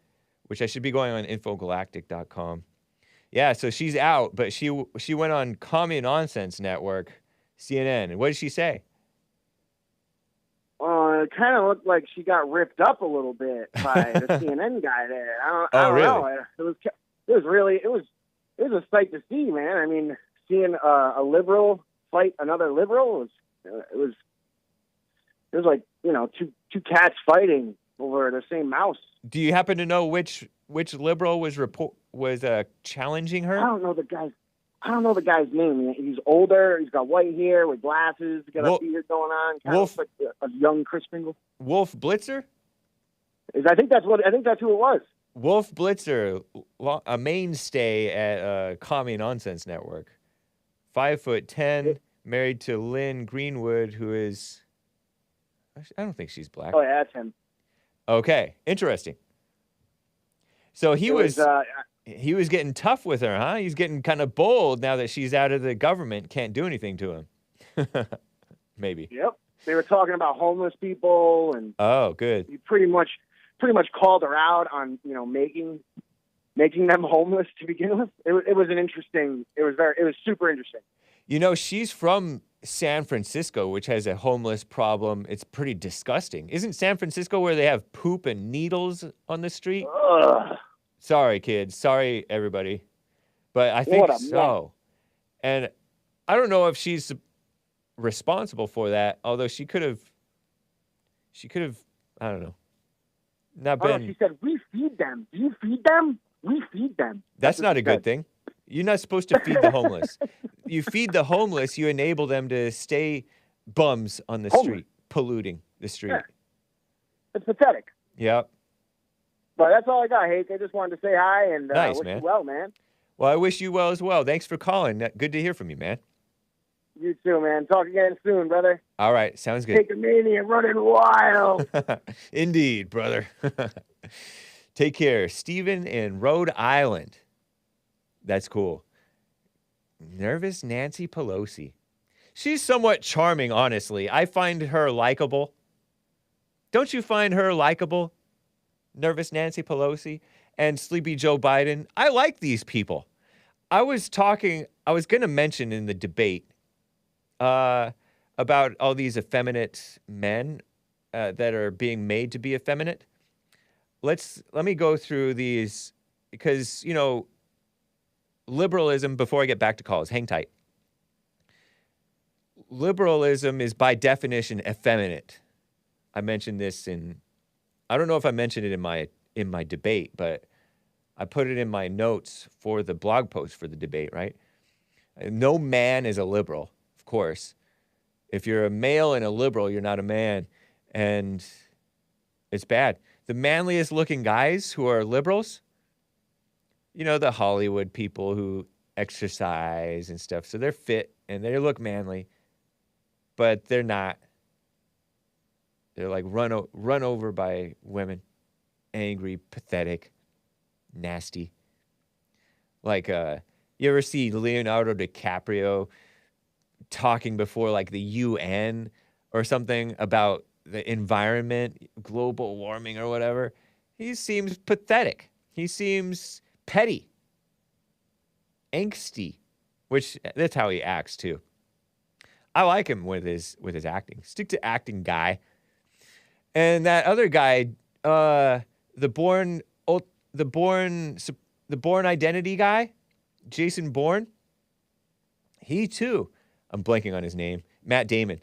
which I should be going on infogalactic.com. Yeah, so she's out, but she went on Commie Nonsense Network, CNN. And what did she say? It kind of looked like she got ripped up a little bit by the CNN guy there. I don't really? know. It was a sight to see, man. I mean, seeing a liberal fight another liberal it was there's like, two cats fighting over the same mouse. Do you happen to know which liberal was challenging her? I don't know the guy's name. He's older. He's got white hair with glasses. He's got a beard going on. Kind of like a young Chris Kringle. Wolf Blitzer? I think that's who it was. Wolf Blitzer, a mainstay at Commie Nonsense Network. 5'10", married to Lynn Greenwood, who is... I don't think she's black. Oh, yeah, that's him. Okay, interesting. So he was getting tough with her, huh? He's getting kind of bold now that she's out of the government, can't do anything to him. Maybe. Yep. They were talking about homeless people, and oh, good. He pretty much called her out on making them homeless to begin with. It was super interesting. She's from San Francisco, which has a homeless problem. It's pretty disgusting. Isn't San Francisco where they have poop and needles on the street? Ugh. Sorry, kids. Sorry, everybody. But I think so. And I don't know if she's responsible for that, although she could have, I don't know, not been. She said, we feed them. Do you feed them? We feed them. That's not a good thing. You're not supposed to feed the homeless. You feed the homeless, you enable them to stay bums on the street, polluting the street. Yeah. It's pathetic. Yep. But that's all I got, Hake. I just wanted to say hi and nice, wish man. you well, man. Well, I wish you well as well. Thanks for calling. Good to hear from you, man. You too, man. Talk again soon, brother. All right. Sounds good. Take a mania running wild. Indeed, brother. Take care. Stephen in Rhode Island. That's cool. Nervous Nancy Pelosi. She's somewhat charming, honestly. I find her likable. Don't you find her likable? Nervous Nancy Pelosi and Sleepy Joe Biden. I like these people. I was going to mention in the debate about all these effeminate men that are being made to be effeminate. Let me go through these because, liberalism, before I get back to calls, hang tight. Liberalism is by definition effeminate. I mentioned this I don't know if I mentioned it in my debate, but I put it in my notes for the blog post for the debate, right? No man is a liberal, of course. If you're a male and a liberal, you're not a man, and it's bad. The manliest looking guys who are liberals, the Hollywood people who exercise and stuff, so they're fit and they look manly, but they're not. They're like run over by women, angry, pathetic, nasty. Like, you ever see Leonardo DiCaprio talking before like the UN or something about the environment, global warming or whatever? He seems pathetic. He seems petty, angsty, which that's how he acts too. I like him with his acting. Stick to acting, guy. And that other guy, the Born Identity guy, Jason Bourne, he too, I'm blanking on his name, Matt Damon.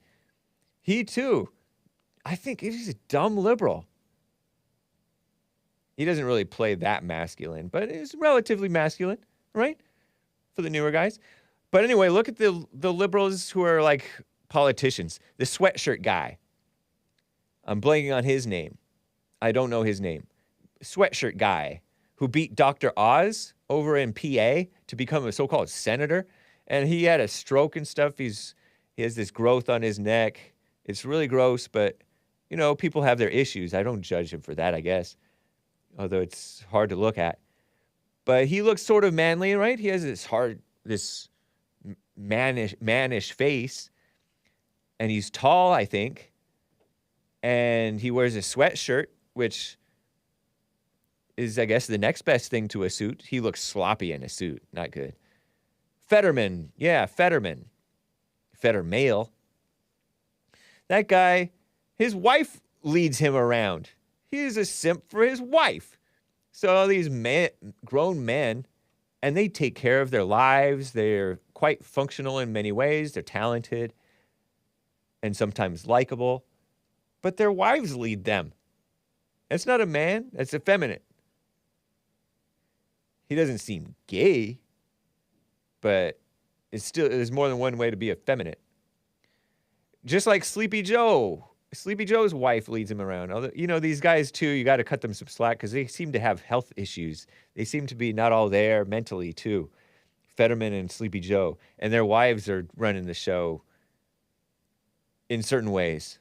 He too, I think he's a dumb liberal. He doesn't really play that masculine, but he's relatively masculine, right? For the newer guys. But anyway, look at the liberals who are like politicians. The sweatshirt guy. I'm blanking on his name. I don't know his name. Sweatshirt guy who beat Dr. Oz over in PA to become a so-called senator. And he had a stroke and stuff. He has this growth on his neck. It's really gross, but, people have their issues. I don't judge him for that, I guess. Although it's hard to look at. But he looks sort of manly, right? He has this mannish face. And he's tall, I think. And he wears a sweatshirt, which is, I guess, the next best thing to a suit. He looks sloppy in a suit. Not good. Fetterman. Yeah, Fetterman. Fettermale. That guy, his wife leads him around. He's a simp for his wife. So all these grown men, and they take care of their lives. They're quite functional in many ways. They're talented and sometimes likable. but their wives lead them. That's not a man. That's effeminate. He doesn't seem gay, but there's more than one way to be effeminate. Just like Sleepy Joe. Sleepy Joe's wife leads him around. These guys, too, you got to cut them some slack because they seem to have health issues. They seem to be not all there mentally, too. Fetterman and Sleepy Joe. And their wives are running the show in certain ways.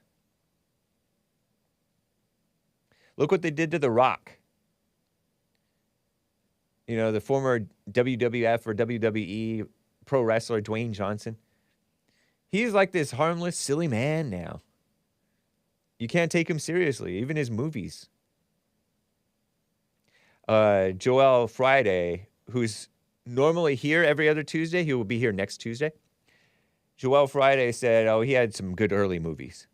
Look what they did to The Rock. The former WWF or WWE pro wrestler Dwayne Johnson. He's like this harmless, silly man now. You can't take him seriously, even his movies. Joel Friday, who's normally here every other Tuesday, he will be here next Tuesday. Joel Friday said, he had some good early movies.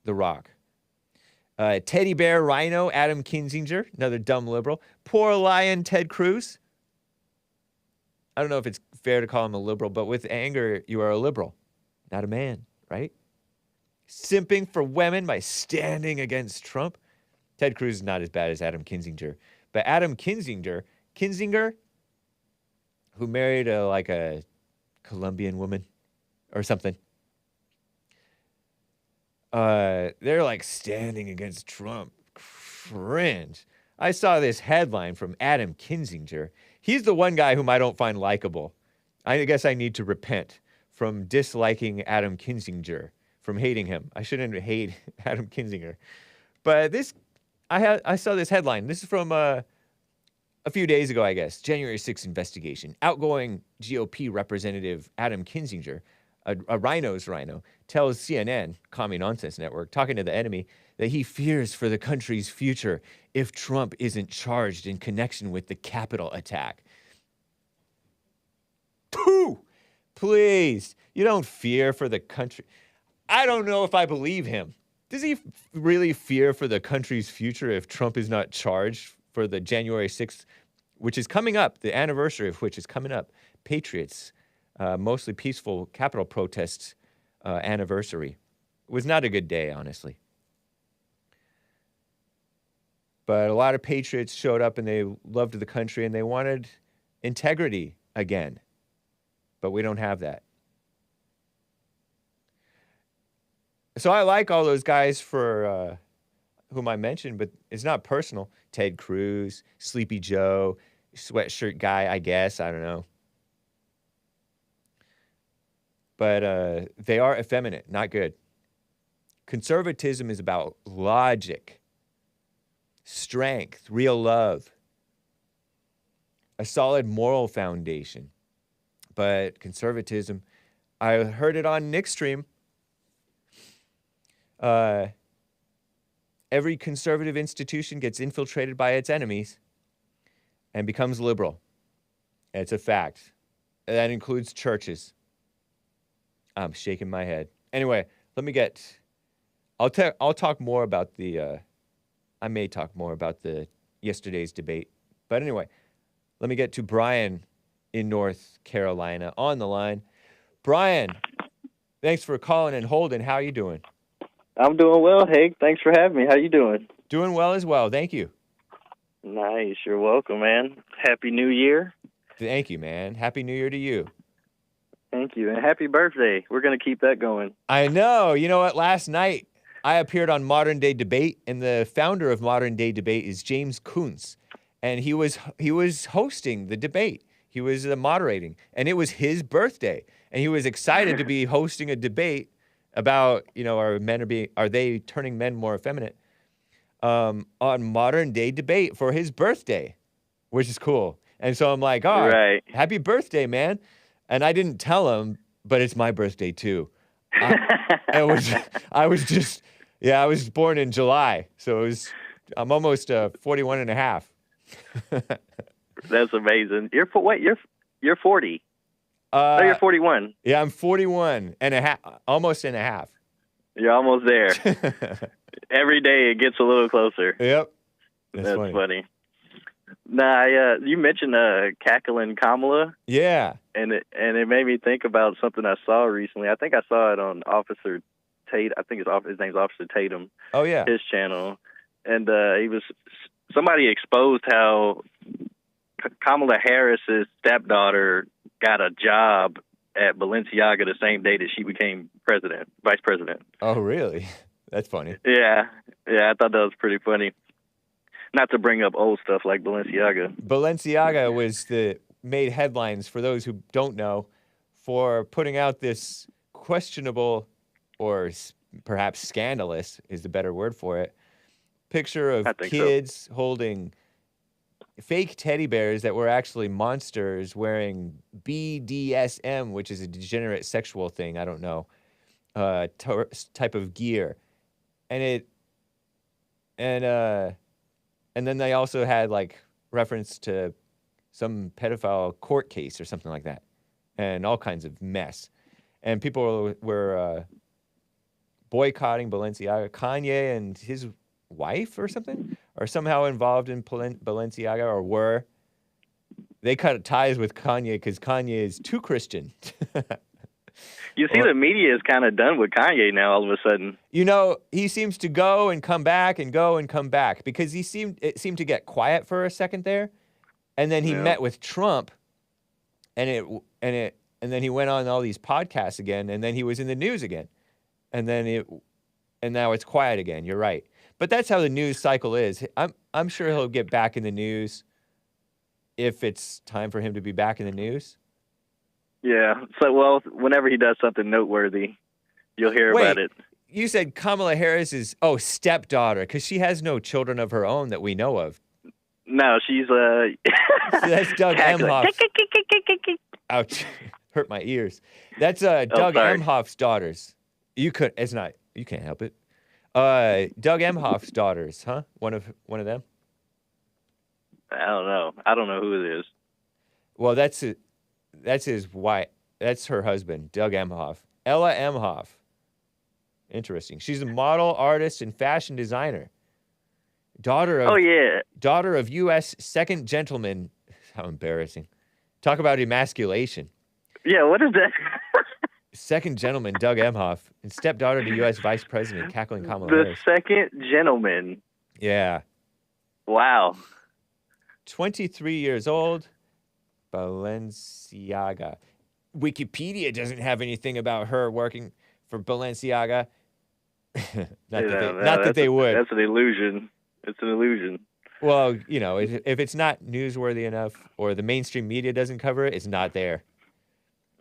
The Rock. Teddy Bear Rhino, Adam Kinzinger, another dumb liberal. Poor Lion, Ted Cruz. I don't know if it's fair to call him a liberal, but with anger, you are a liberal, not a man, right? Simping for women by standing against Trump. Ted Cruz is not as bad as Adam Kinzinger. But Adam Kinzinger, who married a Colombian woman or something. They're like standing against Trump. Cringe. I saw this headline from Adam Kinzinger. He's the one guy whom I don't find likable. I guess I need to repent from disliking Adam Kinzinger, from hating him. I shouldn't hate Adam Kinzinger. But I saw this headline. This is from a few days ago, I guess. January 6th investigation. Outgoing GOP representative Adam Kinzinger, a rhino's rhino, tells CNN, Commie Nonsense Network, talking to the enemy, that he fears for the country's future if Trump isn't charged in connection with the Capitol attack. Pooh! Please, you don't fear for the country. I don't know if I believe him. Does he really fear for the country's future if Trump is not charged for the January 6th, which is coming up, the anniversary of which is coming up, Patriots, mostly peaceful Capitol protests anniversary? It was not a good day, honestly. But a lot of patriots showed up and they loved the country and they wanted integrity again. But we don't have that. So I like all those guys for whom I mentioned, but it's not personal. Ted Cruz, Sleepy Joe, sweatshirt guy, I guess. I don't know. But they are effeminate, not good. Conservatism is about logic, strength, real love, a solid moral foundation. But conservatism, I heard it on Nick's stream. Every conservative institution gets infiltrated by its enemies and becomes liberal. It's a fact. That includes churches. I'm shaking my head. Anyway, I'll talk more about I may talk more about yesterday's debate. But anyway, let me get to Brian in North Carolina on the line. Brian, thanks for calling and holding. How are you doing? I'm doing well, Hake. Thanks for having me. How you doing? Doing well as well. Thank you. Nice. You're welcome, man. Happy New Year. Thank you, man. Happy New Year to you. Thank you. And happy birthday. We're going to keep that going. I know. You know what? Last night, I appeared on Modern Day Debate, and the founder of Modern Day Debate is James Kuntz. And he was hosting the debate. He was moderating. And it was his birthday. And he was excited to be hosting a debate about, are they turning men more effeminate, on Modern Day Debate for his birthday, which is cool. And so I'm like, right. Happy birthday, man. And I didn't tell him, but it's my birthday too. I was born in July. So I'm almost 41 and a half. That's amazing. You're 40. No, you're 41. Yeah, I'm 41 and a half, almost and a half. You're almost there. Every day it gets a little closer. Yep. That's funny. Nah, you mentioned cackling Kamala. Yeah. And it made me think about something I saw recently. I think I saw it on Officer Tate. I think his name's Officer Tatum. Oh yeah. His channel, and somebody exposed how Kamala Harris's stepdaughter got a job at Balenciaga the same day that she became vice president. Oh really? That's funny. Yeah, I thought that was pretty funny. Not to bring up old stuff like Balenciaga. Balenciaga made headlines, for those who don't know, for putting out this questionable, or perhaps scandalous is the better word for it, picture of kids holding fake teddy bears that were actually monsters wearing BDSM, which is a degenerate sexual thing, I don't know, type of gear. And then they also had like reference to some pedophile court case or something like that, and all kinds of mess. And people were boycotting Balenciaga. Kanye and his wife or something are somehow involved in Balenciaga, or were. They cut ties with Kanye because Kanye is too Christian. You see, the media is kind of done with Kanye now all of a sudden. You know, he seems to go and come back and go and come back, because it seemed to get quiet for a second there, and then he met with Trump, and then he went on all these podcasts again, and then he was in the news again, and now it's quiet again. You're right, but that's how the news cycle is. I'm sure he'll get back in the news if it's time for him to be back in the news. Yeah. So, well, whenever he does something noteworthy, you'll hear about it. You said Kamala Harris is stepdaughter, because she has no children of her own that we know of. No, she's So that's Doug Emhoff. Ouch, hurt my ears. That's Doug Emhoff's daughters. You can't help it. Doug Emhoff's daughters, huh? One of them. I don't know. I don't know who it is. Well, that's his wife. That's her husband, Doug Emhoff. Ella Emhoff. Interesting. She's a model, artist, and fashion designer. Daughter of U.S. second gentleman. How embarrassing. Talk about emasculation. Yeah, what is that? Second gentleman, Doug Emhoff, and stepdaughter to U.S. Vice President, cackling Kamala Harris. The second gentleman. Yeah. Wow. 23 years old. Balenciaga. Wikipedia doesn't have anything about her working for Balenciaga. not that they would. That's an illusion. It's an illusion. Well, you know, if it's not newsworthy enough, or the mainstream media doesn't cover it, it's not there.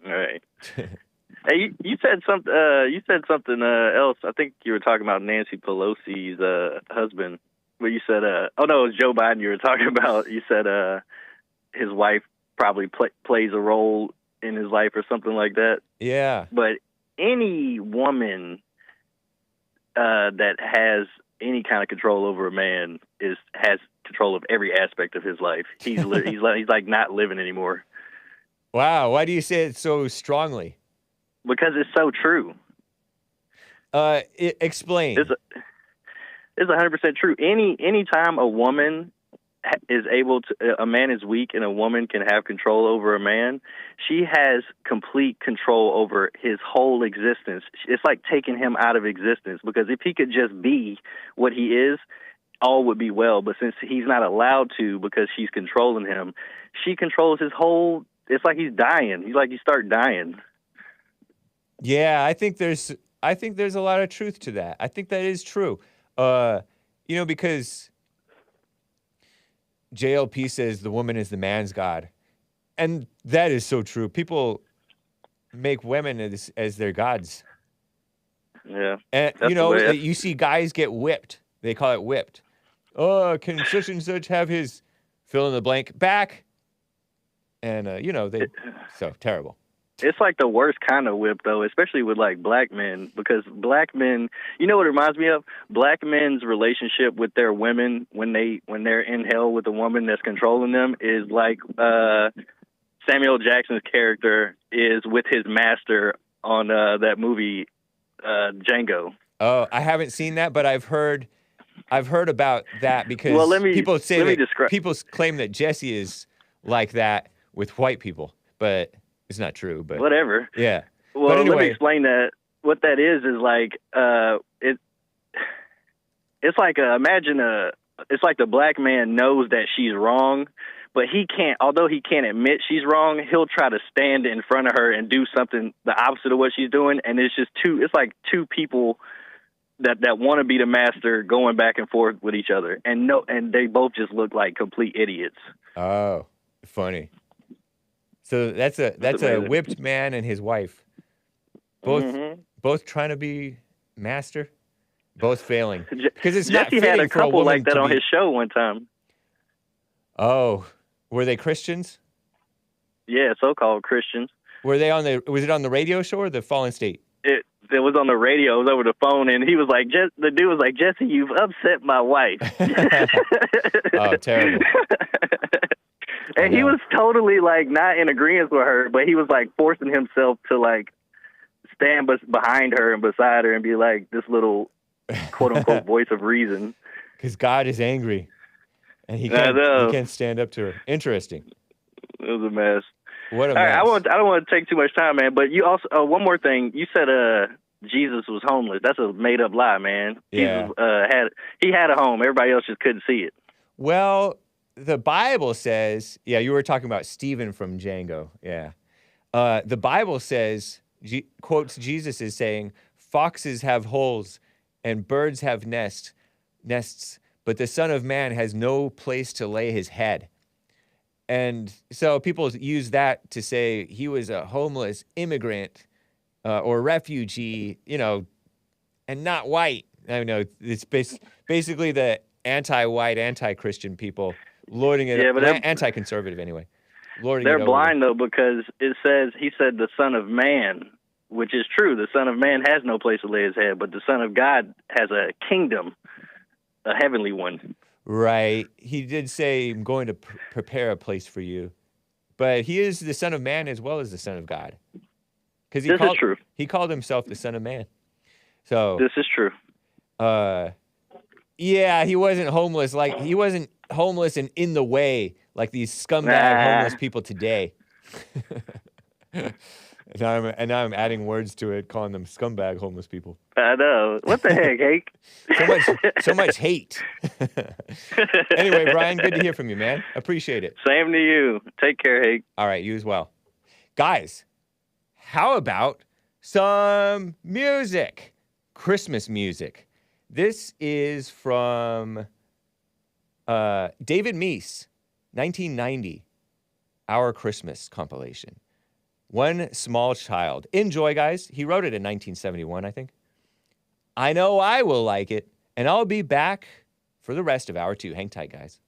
All right. Hey, you said something. You said something else. I think you were talking about Nancy Pelosi's husband. But you said, oh no, it was Joe Biden. You were talking about. You said his wife probably plays a role in his life or something like that. Yeah. But any woman that has any kind of control over a man has control of every aspect of his life. He's like not living anymore. Wow. Why do you say it so strongly? Because it's so true. Explain. It's 100% true. Any time a woman is able to, a man is weak and a woman can have control over a man, she has complete control over his whole existence. It's like taking him out of existence, because if he could just be what he is, all would be well. But since he's not allowed to because she's controlling him, she controls his whole, it's like he's dying. He's like, you start dying. Yeah, I think there's a lot of truth to that. I think that is true. Because JLP says the woman is the man's god. And that is so true. People make women as their gods. Yeah. And, you see guys get whipped. They call it whipped. Oh, can such and such have his fill in the blank back? And, so terrible. It's like the worst kind of whip, though, especially with, like, black men, because black men, you know what it reminds me of? Black men's relationship with their women when they're in hell with a woman that's controlling them is like Samuel Jackson's character is with his master on that movie Django. Oh, I haven't seen that, but I've heard about that because people claim that Jesse is like that with white people, but it's not true. But whatever. Yeah. Well, but anyway, let me explain that. what that is like it's like it's like the black man knows that she's wrong, but he can't. Although he can't admit she's wrong, he'll try to stand in front of her and do something the opposite of what she's doing, and it's just it's like two people that want to be the master going back and forth with each other, and they both just look like complete idiots. Oh, funny. So that's a whipped man and his wife, both trying to be master, both failing because it's not Jesse fitting had a for a couple woman like that to on be... his show one time. Oh, were they Christians? Yeah, so-called Christians. Were they was it on the radio show or the Fallen State? It was on the radio. It was over the phone, and he was like, the dude was like, Jesse, you've upset my wife. Oh, terrible. And he was totally like not in agreement with her, but he was like forcing himself to like stand behind her and beside her and be like this little quote unquote voice of reason. Because God is angry, and he can't stand up to her. Interesting. It was a mess. What a All mess. right, I don't want to take too much time, man. But you also one more thing. You said Jesus was homeless. That's a made up lie, man. Yeah. Jesus had a home. Everybody else just couldn't see it. Well, the Bible says, you were talking about Stephen from Django. Yeah. The Bible says, quotes Jesus as saying, foxes have holes and birds have nests, but the Son of Man has no place to lay his head. And so people use that to say he was a homeless immigrant or refugee, and not white. I know it's basically the anti-white, anti-Christian people lording it. But anti-conservative anyway. They're blind though, because he said the Son of Man, which is true. The Son of Man has no place to lay his head, but the Son of God has a kingdom, a heavenly one. Right. He did say, I'm going to prepare a place for you. But he is the Son of Man as well as the Son of God. Because this is true. He called himself the Son of Man. So this is true. He wasn't homeless. Like, he wasn't homeless and in the way like these scumbag homeless people today. And now I'm adding words to it, calling them scumbag homeless people. I know. What the heck, Hake? So much hate. Anyway, Brian, good to hear from you, man. Appreciate it. Same to you. Take care, Hake. All right, you as well. Guys, how about some music? Christmas music. This is from David Meece, 1990, Our Christmas compilation. One Small Child. Enjoy, guys. He wrote it in 1971, I think. I know I will like it, and I'll be back for the rest of hour 2. Hang tight, guys.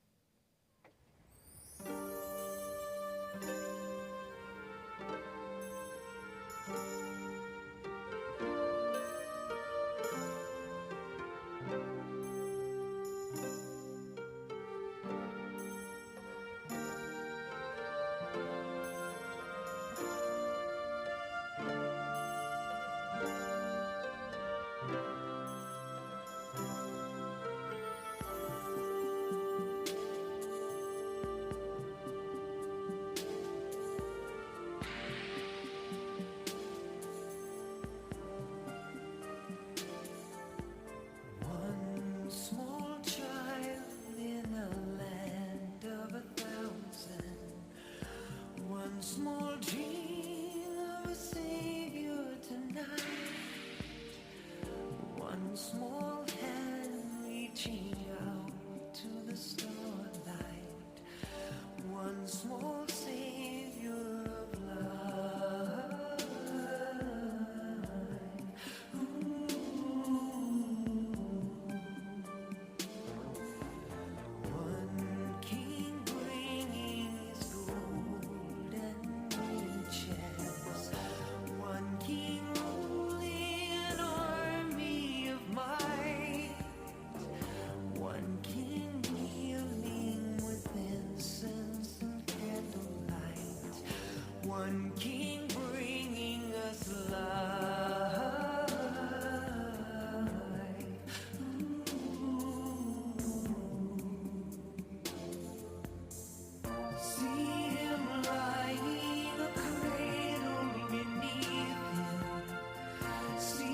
See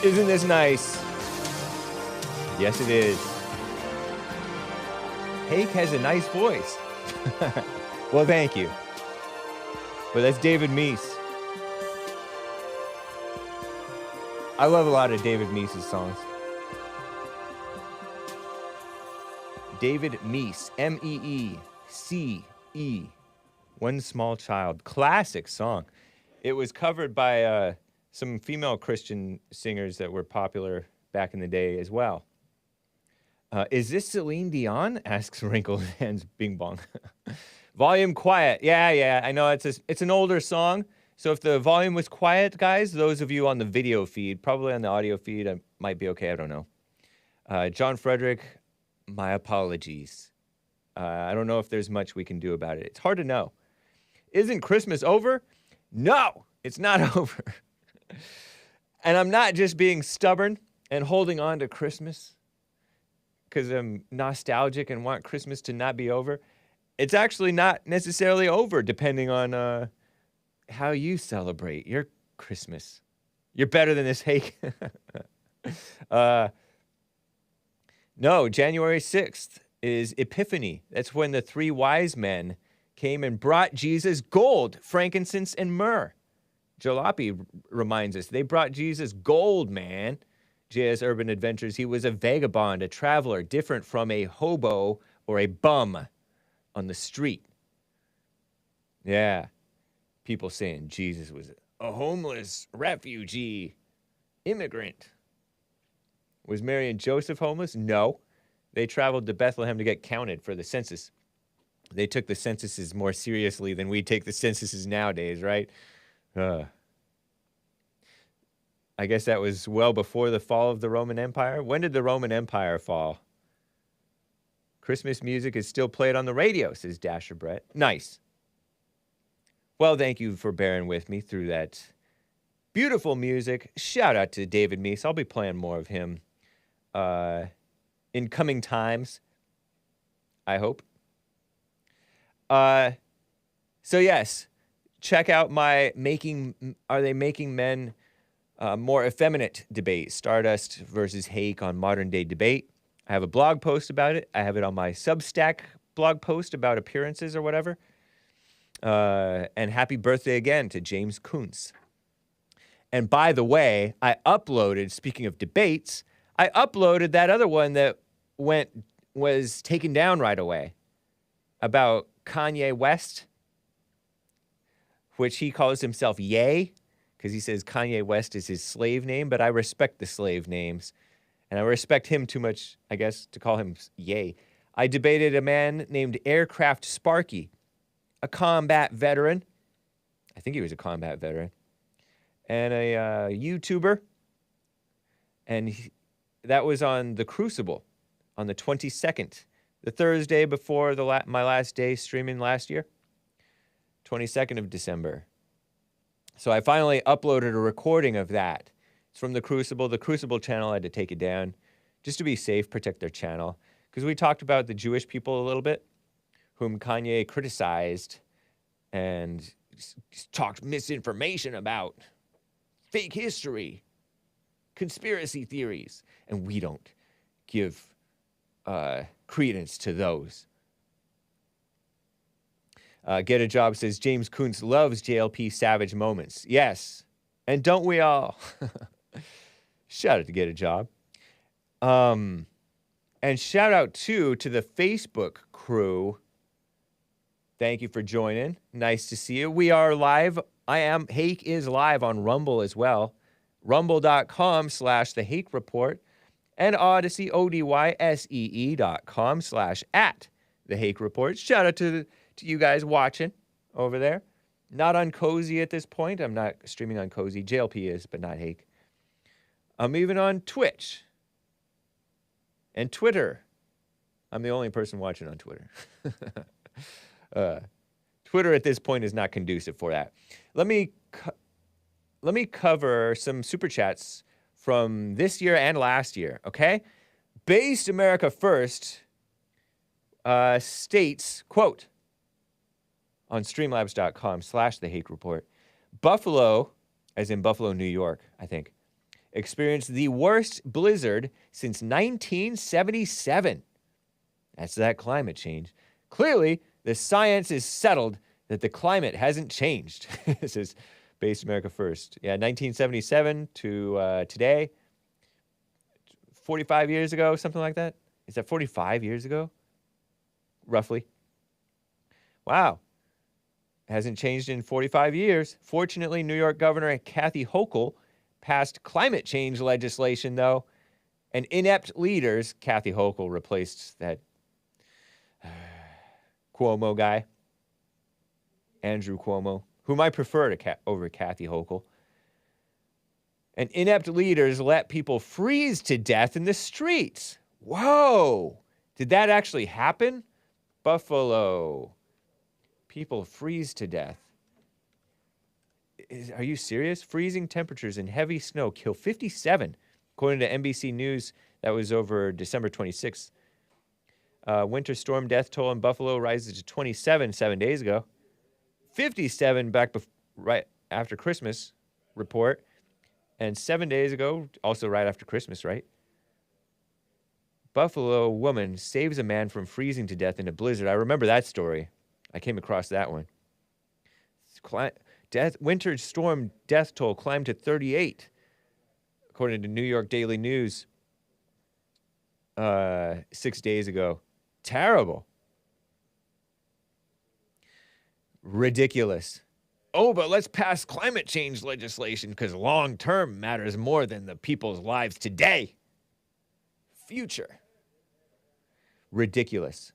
Isn't this nice? Yes, it is. Hake has a nice voice. Well, thank you. But that's David Meece. I love a lot of David Meece's songs. David Meece, M-E-E-C-E, One Small Child. Classic song. It was covered by some female Christian singers that were popular back in the day as well. Is this Celine Dion? Asks Wrinkled Hands Bing Bong. Volume quiet. Yeah, I know it's an older song. So if the volume was quiet, guys, those of you on the video feed, probably on the audio feed, I might be okay. I don't know. John Frederick, my apologies. I don't know if there's much we can do about it. It's hard to know. Isn't Christmas over? No, it's not over. And I'm not just being stubborn and holding on to Christmas because I'm nostalgic and want Christmas to not be over. It's actually not necessarily over, depending on how you celebrate your Christmas. You're better than this, Hake. No, January 6th is Epiphany. That's when the three wise men came and brought Jesus gold, frankincense, and myrrh. Jalopy reminds us, they brought Jesus gold, man. J.S. Urban Adventures, he was a vagabond, a traveler, different from a hobo or a bum on the street. Yeah. People saying Jesus was a homeless refugee immigrant. Was Mary and Joseph homeless? No. They traveled to Bethlehem to get counted for the census. They took the censuses more seriously than we take the censuses nowadays, right? I guess that was well before the fall of the Roman Empire. When did the Roman Empire fall? Christmas music is still played on the radio, says Dasher Brett. Nice. Well, thank you for bearing with me through that beautiful music. Shout out to David Meece. I'll be playing more of him in coming times, I hope. So yes, check out my Are They Making Men More Effeminate debate, Stardust versus Hake on Modern Day Debate. I have a blog post about it. I have it on my Substack blog post about appearances or whatever. And happy birthday again to James Kuntz. And by the way, I uploaded, speaking of debates, I uploaded that other one that was taken down right away about Kanye West, which he calls himself Ye, because he says Kanye West is his slave name, but I respect the slave names, and I respect him too much, I guess, to call him Ye. I debated a man named Aircraft Sparky, a combat veteran. I think he was a combat veteran. And a YouTuber. And that was on The Crucible on the 22nd, the Thursday before my last day streaming last year, 22nd of December. So I finally uploaded a recording of that. It's from The Crucible. The Crucible channel, I had to take it down just to be safe, protect their channel. Because we talked about the Jewish people a little bit, whom Kanye criticized and talked misinformation about, fake history, conspiracy theories, and we don't give credence to those. Get a Job says James Kuntz loves JLP savage moments. Yes, and don't we all? Shout out to Get a Job. And shout out too to the Facebook crew. Thank you for joining. Nice to see you. We are live. Hake is live on Rumble as well. Rumble.com/The Hake Report and Odyssey, ODYSEE.com/@The Hake Report. Shout out to you guys watching over there. Not on Cozy at this point. I'm not streaming on Cozy. JLP is, but not Hake. I'm even on Twitch and Twitter. I'm the only person watching on Twitter. Twitter at this point is not conducive for that. Let me cover some super chats from this year and last year, okay? Based America First states, quote, on streamlabs.com/The Hake Report, Buffalo, as in Buffalo, New York, I think, experienced the worst blizzard since 1977. That's that climate change. Clearly, the science is settled that the climate hasn't changed. This is Based America First. Yeah, 1977 to today, 45 years ago, something like that. Is that 45 years ago? Roughly. Wow. Hasn't changed in 45 years. Fortunately, New York Governor Kathy Hochul passed climate change legislation, though. And inept leaders, Kathy Hochul replaced that Cuomo guy, Andrew Cuomo, whom I prefer over Kathy Hochul. And inept leaders let people freeze to death in the streets. Whoa! Did that actually happen? Buffalo. People freeze to death. Are you serious? Freezing temperatures and heavy snow kill 57, according to NBC News. That was over December 26th. Winter storm death toll in Buffalo rises to 27 7 days ago. 57 right after Christmas report. And 7 days ago, also right after Christmas, right? Buffalo woman saves a man from freezing to death in a blizzard. I remember that story. I came across that one. Winter storm death toll climbed to 38, according to New York Daily News 6 days ago. Terrible. Ridiculous. Oh, but let's pass climate change legislation because long-term matters more than the people's lives today. Future. Ridiculous.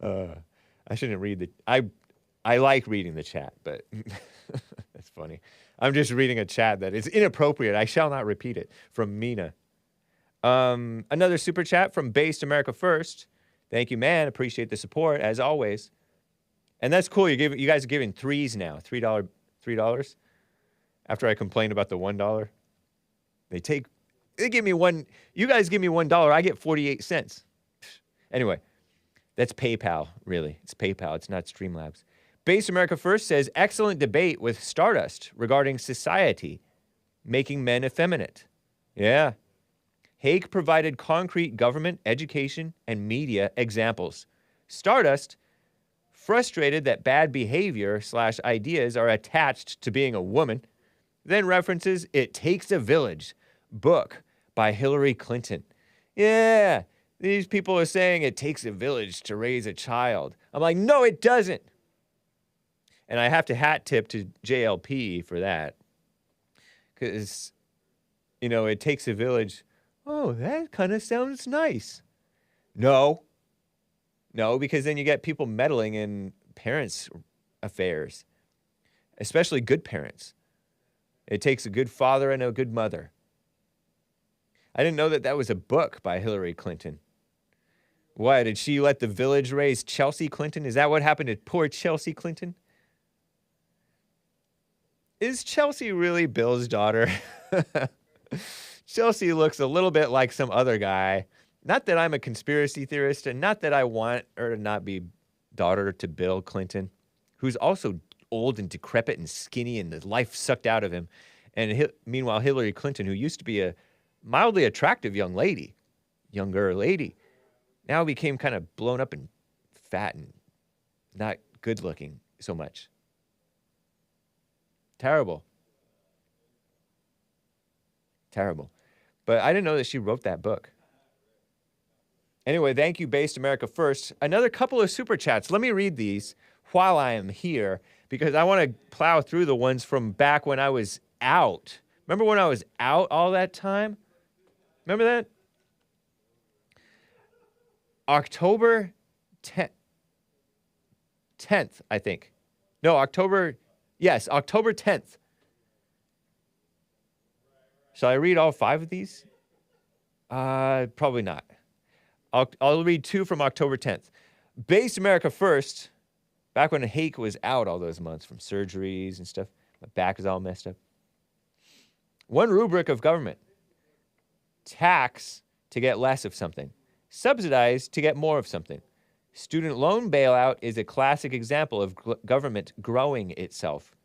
I shouldn't read the... I like reading the chat, but that's funny. I'm just reading a chat that is inappropriate. I shall not repeat it. From Mina. Another super chat from Based America First. Thank you, man. Appreciate the support, as always. And that's cool. You guys are giving threes now. $3. After I complained about the $1. They give me one. You guys give me $1. I get 48 cents. Anyway, that's PayPal, really. It's PayPal. It's not Streamlabs. Based America First says, excellent debate with Stardust regarding society making men effeminate. Yeah. Hake provided concrete government, education, and media examples. Stardust, frustrated that bad behavior / ideas are attached to being a woman, then references It Takes a Village, book by Hillary Clinton. Yeah, these people are saying it takes a village to raise a child. I'm like, no, it doesn't. And I have to hat tip to JLP for that. Because, it takes a village. Oh, that kind of sounds nice. No, because then you get people meddling in parents' affairs, especially good parents. It takes a good father and a good mother. I didn't know that was a book by Hillary Clinton. Why, did she let the village raise Chelsea Clinton? Is that what happened to poor Chelsea Clinton? Is Chelsea really Bill's daughter? Chelsea looks a little bit like some other guy. Not that I'm a conspiracy theorist, and not that I want her to not be daughter to Bill Clinton, who's also old and decrepit and skinny and the life sucked out of him. And meanwhile, Hillary Clinton, who used to be a mildly attractive younger lady, now became kind of blown up and fat and not good looking so much. Terrible. But I didn't know that she wrote that book. Anyway, thank you, Based America First. Another couple of super chats. Let me read these while I am here, because I want to plow through the ones from back when I was out. Remember when I was out all that time? Remember that? October 10th, I think. No, October 10th. Shall I read all 5 of these? Probably not. I'll read 2 from October 10th. Based America First, back when Hake was out all those months from surgeries and stuff. My back is all messed up. One rubric of government. Tax to get less of something. Subsidize to get more of something. Student loan bailout is a classic example of government growing itself.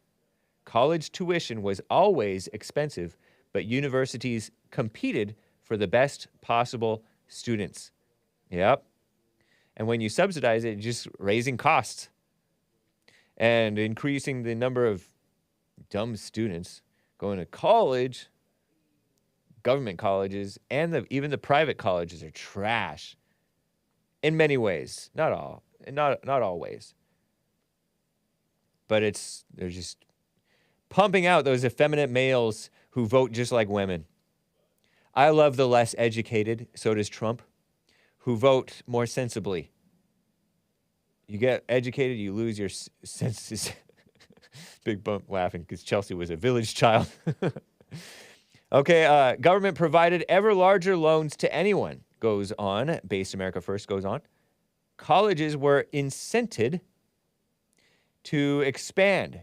College tuition was always expensive, but universities competed for the best possible students. Yep. And when you subsidize it, you're just raising costs and increasing the number of dumb students going to college. Government colleges and even the private colleges are trash in many ways. Not all, not all ways. But they're just pumping out those effeminate males who vote just like women. I love the less educated, so does Trump, who vote more sensibly. You get educated, you lose your senses. Big bump laughing because Chelsea was a village child. Okay, government provided ever larger loans to anyone, goes on. Base America First goes on. Colleges were incented to expand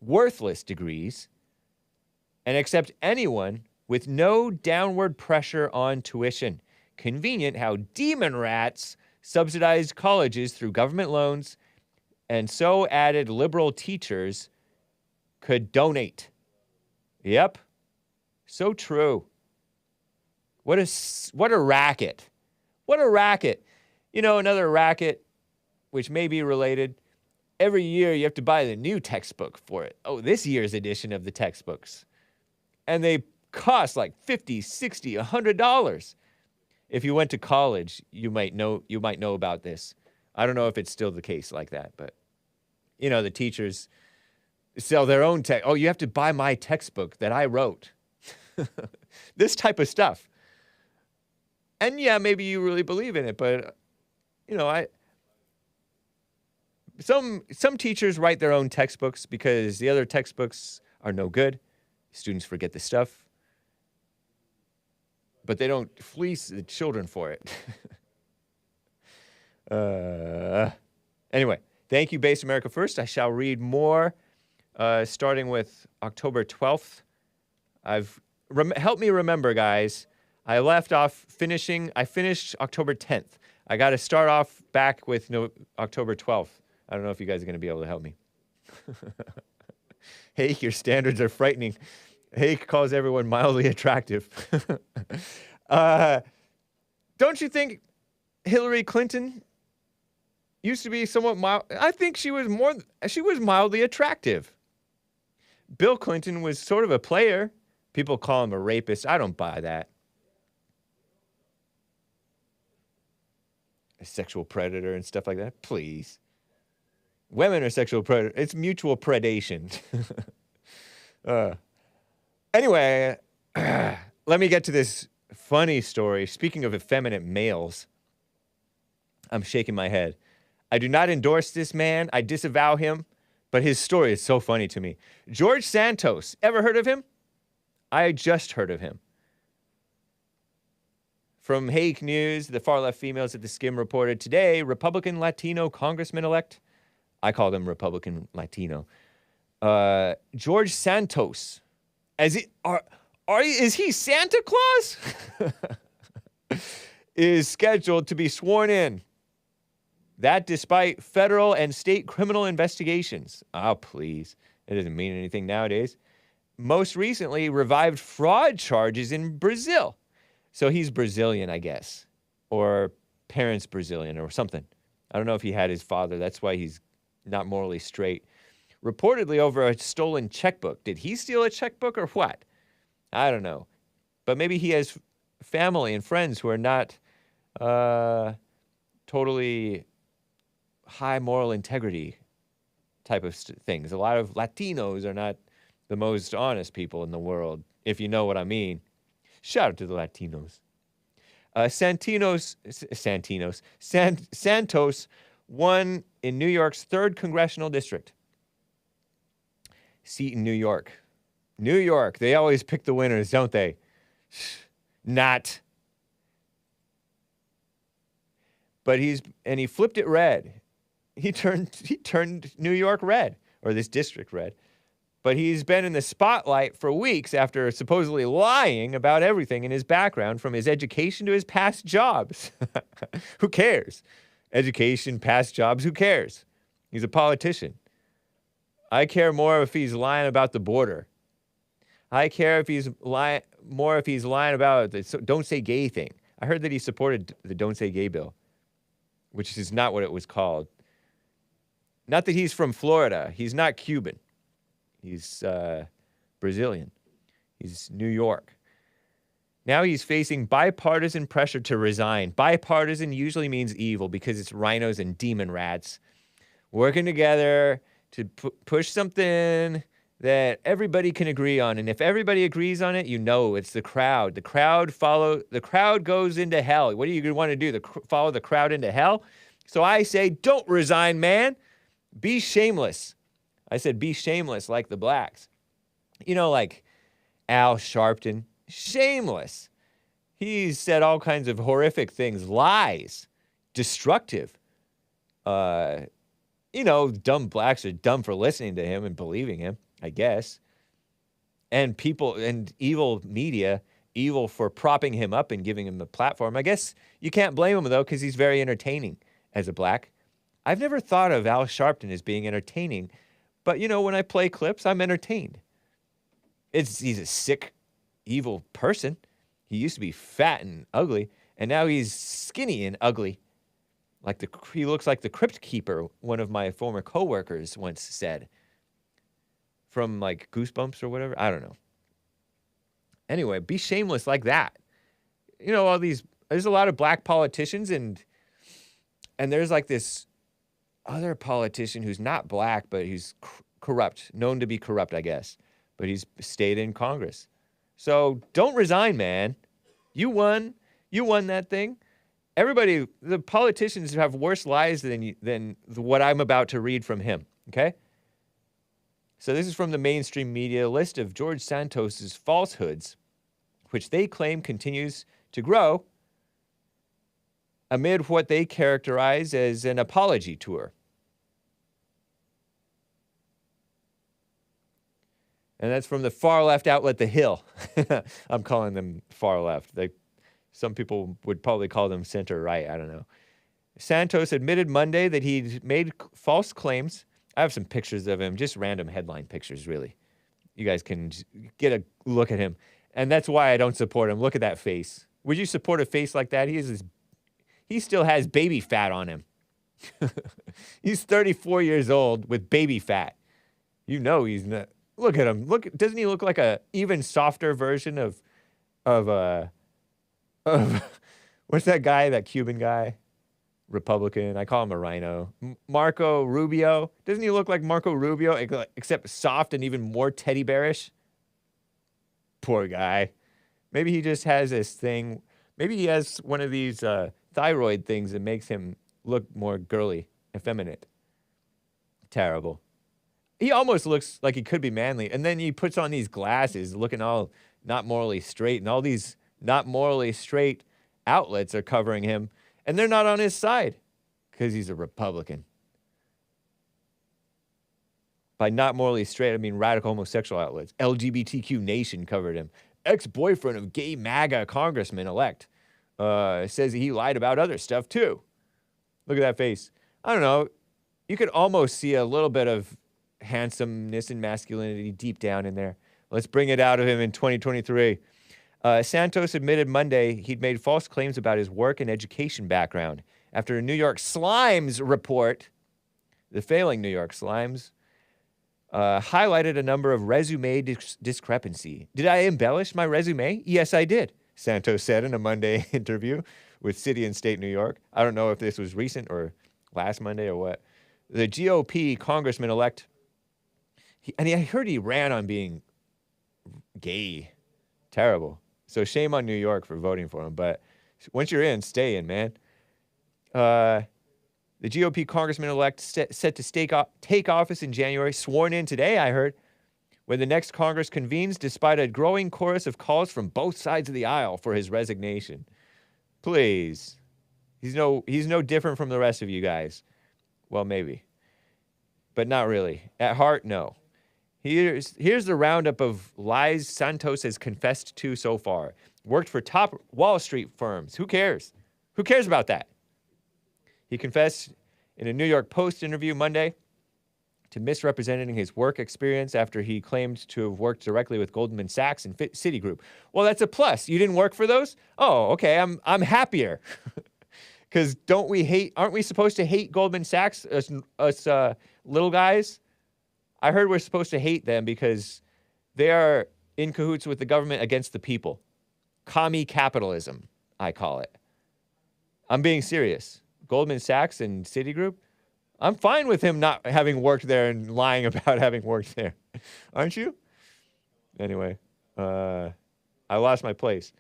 worthless degrees and accept anyone with no downward pressure on tuition. Convenient how demon rats subsidized colleges through government loans and so added liberal teachers could donate. Yep. So true. What a racket. What a racket. You know, another racket, which may be related, every year you have to buy the new textbook for it. Oh, this year's edition of the textbooks. And they cost like $50, $60, $100. If you went to college, you might know about this. I don't know if it's still the case like that, but you know, the teachers sell their own text. Oh, you have to buy my textbook that I wrote. This type of stuff. And yeah, maybe you really believe in it, but you know, some teachers write their own textbooks because the other textbooks are no good. Students forget the stuff. But they don't fleece the children for it. Anyway, thank you, Base America First. I shall read more, starting with October 12th. Help me remember, guys. I finished October 10th. I got to start off back with October 12th. I don't know if you guys are going to be able to help me. Hake, your standards are frightening. Hake calls everyone mildly attractive. Don't you think Hillary Clinton used to be somewhat mild? I think she was mildly attractive. Bill Clinton was sort of a player. People call him a rapist. I don't buy that. A sexual predator and stuff like that. Please. Women are sexual predators. It's mutual predation. Anyway, let me get to this funny story. Speaking of effeminate males, I'm shaking my head. I do not endorse this man. I disavow him, but his story is so funny to me. George Santos, ever heard of him? I just heard of him. From Hake News, the far-left females at the Skim reported today, Republican Latino congressman-elect, I call them Republican Latino, George Santos. Is he Santa Claus? Is scheduled to be sworn in. That despite federal and state criminal investigations. Oh, please. It doesn't mean anything nowadays. Most recently, revived fraud charges in Brazil. So he's Brazilian, I guess. Or parents Brazilian or something. I don't know if he had his father. That's why he's not morally straight. Reportedly over a stolen checkbook. Did he steal a checkbook or what? I don't know. But maybe he has family and friends who are not totally high moral integrity type of things. A lot of Latinos are not the most honest people in the world, if you know what I mean. Shout out to the Latinos. Santos won in New York's 3rd Congressional District. Seat in New York. New York, they always pick the winners, don't they? Not. But he flipped it red. He turned New York red, or this district red. But he's been in the spotlight for weeks after supposedly lying about everything in his background, from his education to his past jobs. Who cares? Education, past jobs, who cares? He's a politician. I care more if he's lying about the border. I care if he's lying about the don't say gay thing. I heard that he supported the don't say gay bill, which is not what it was called. Not that he's from Florida. He's not Cuban. He's Brazilian. He's New York. Now he's facing bipartisan pressure to resign. Bipartisan usually means evil because it's rhinos and demon rats working together to push something that everybody can agree on. And if everybody agrees on it, you know it's the crowd. The crowd goes into hell. What are you going to want to do? Follow the crowd into hell? So I say, don't resign, man. Be shameless. I said, be shameless like the blacks. You know, like Al Sharpton. Shameless. He's said all kinds of horrific things, lies, destructive. Dumb blacks are dumb for listening to him and believing him, I guess. And people and evil media, evil for propping him up and giving him a platform. I guess you can't blame him, though, because he's very entertaining as a black. I've never thought of Al Sharpton as being entertaining, but, when I play clips, I'm entertained. He's a sick, evil person. He used to be fat and ugly, and now he's skinny and ugly. He looks like the Crypt Keeper, one of my former coworkers once said. From Goosebumps or whatever. I don't know. Anyway, be shameless like that. There's a lot of black politicians and there's this other politician who's not black, but he's corrupt, known to be corrupt, I guess. But he's stayed in Congress. So don't resign, man. You won that thing. Everybody, the politicians have worse lies than what I'm about to read from him, okay? So this is from the mainstream media list of George Santos's falsehoods, which they claim continues to grow amid what they characterize as an apology tour. And that's from the far-left outlet, The Hill. I'm calling them far-left. Some people would probably call them center-right. I don't know. Santos admitted Monday that he'd made false claims. I have some pictures of him, just random headline pictures, really. You guys can get a look at him. And that's why I don't support him. Look at that face. Would you support a face like that? He still has baby fat on him. He's 34 years old with baby fat. He's not. Look at him. Doesn't he look like a even softer version of what's that guy, that Cuban guy? Republican. I call him a rhino. Marco Rubio. Doesn't he look like Marco Rubio, except soft and even more teddy bearish? Poor guy. Maybe he just has this thing. Maybe he has one of these thyroid things that makes him look more girly, effeminate. Terrible. He almost looks like he could be manly. And then he puts on these glasses looking all not morally straight. And all these not morally straight outlets are covering him. And they're not on his side because he's a Republican. By not morally straight, I mean radical homosexual outlets. LGBTQ Nation covered him. Ex-boyfriend of gay MAGA congressman-elect. Says he lied about other stuff, too. Look at that face. I don't know. You could almost see a little bit of handsomeness and masculinity deep down in there. Let's bring it out of him in 2023. Santos admitted Monday he'd made false claims about his work and education background after a New York Slimes report, the failing New York Slimes, highlighted a number of resume discrepancy. Did I embellish my resume? Yes, I did, Santos said in a Monday interview with City and State New York. I don't know if this was recent or last Monday or what. The GOP congressman-elect, I heard he ran on being gay. Terrible. So shame on New York for voting for him. But once you're in, stay in, man. The GOP congressman-elect set to take office in January, sworn in today, I heard, when the next Congress convenes, despite a growing chorus of calls from both sides of the aisle for his resignation. Please. He's no different from the rest of you guys. Well, maybe. But not really. At heart, no. Here's the roundup of lies Santos has confessed to so far. Worked for top Wall Street firms. Who cares? Who cares about that? He confessed in a New York Post interview Monday to misrepresenting his work experience after he claimed to have worked directly with Goldman Sachs and Citigroup. Well, that's a plus. You didn't work for those? Oh, okay. I'm happier. Because aren't we supposed to hate Goldman Sachs, us little guys? I heard we're supposed to hate them because they are in cahoots with the government against the people. Commie capitalism, I call it. I'm being serious. Goldman Sachs and Citigroup, I'm fine with him not having worked there and lying about having worked there. Aren't you? Anyway, I lost my place.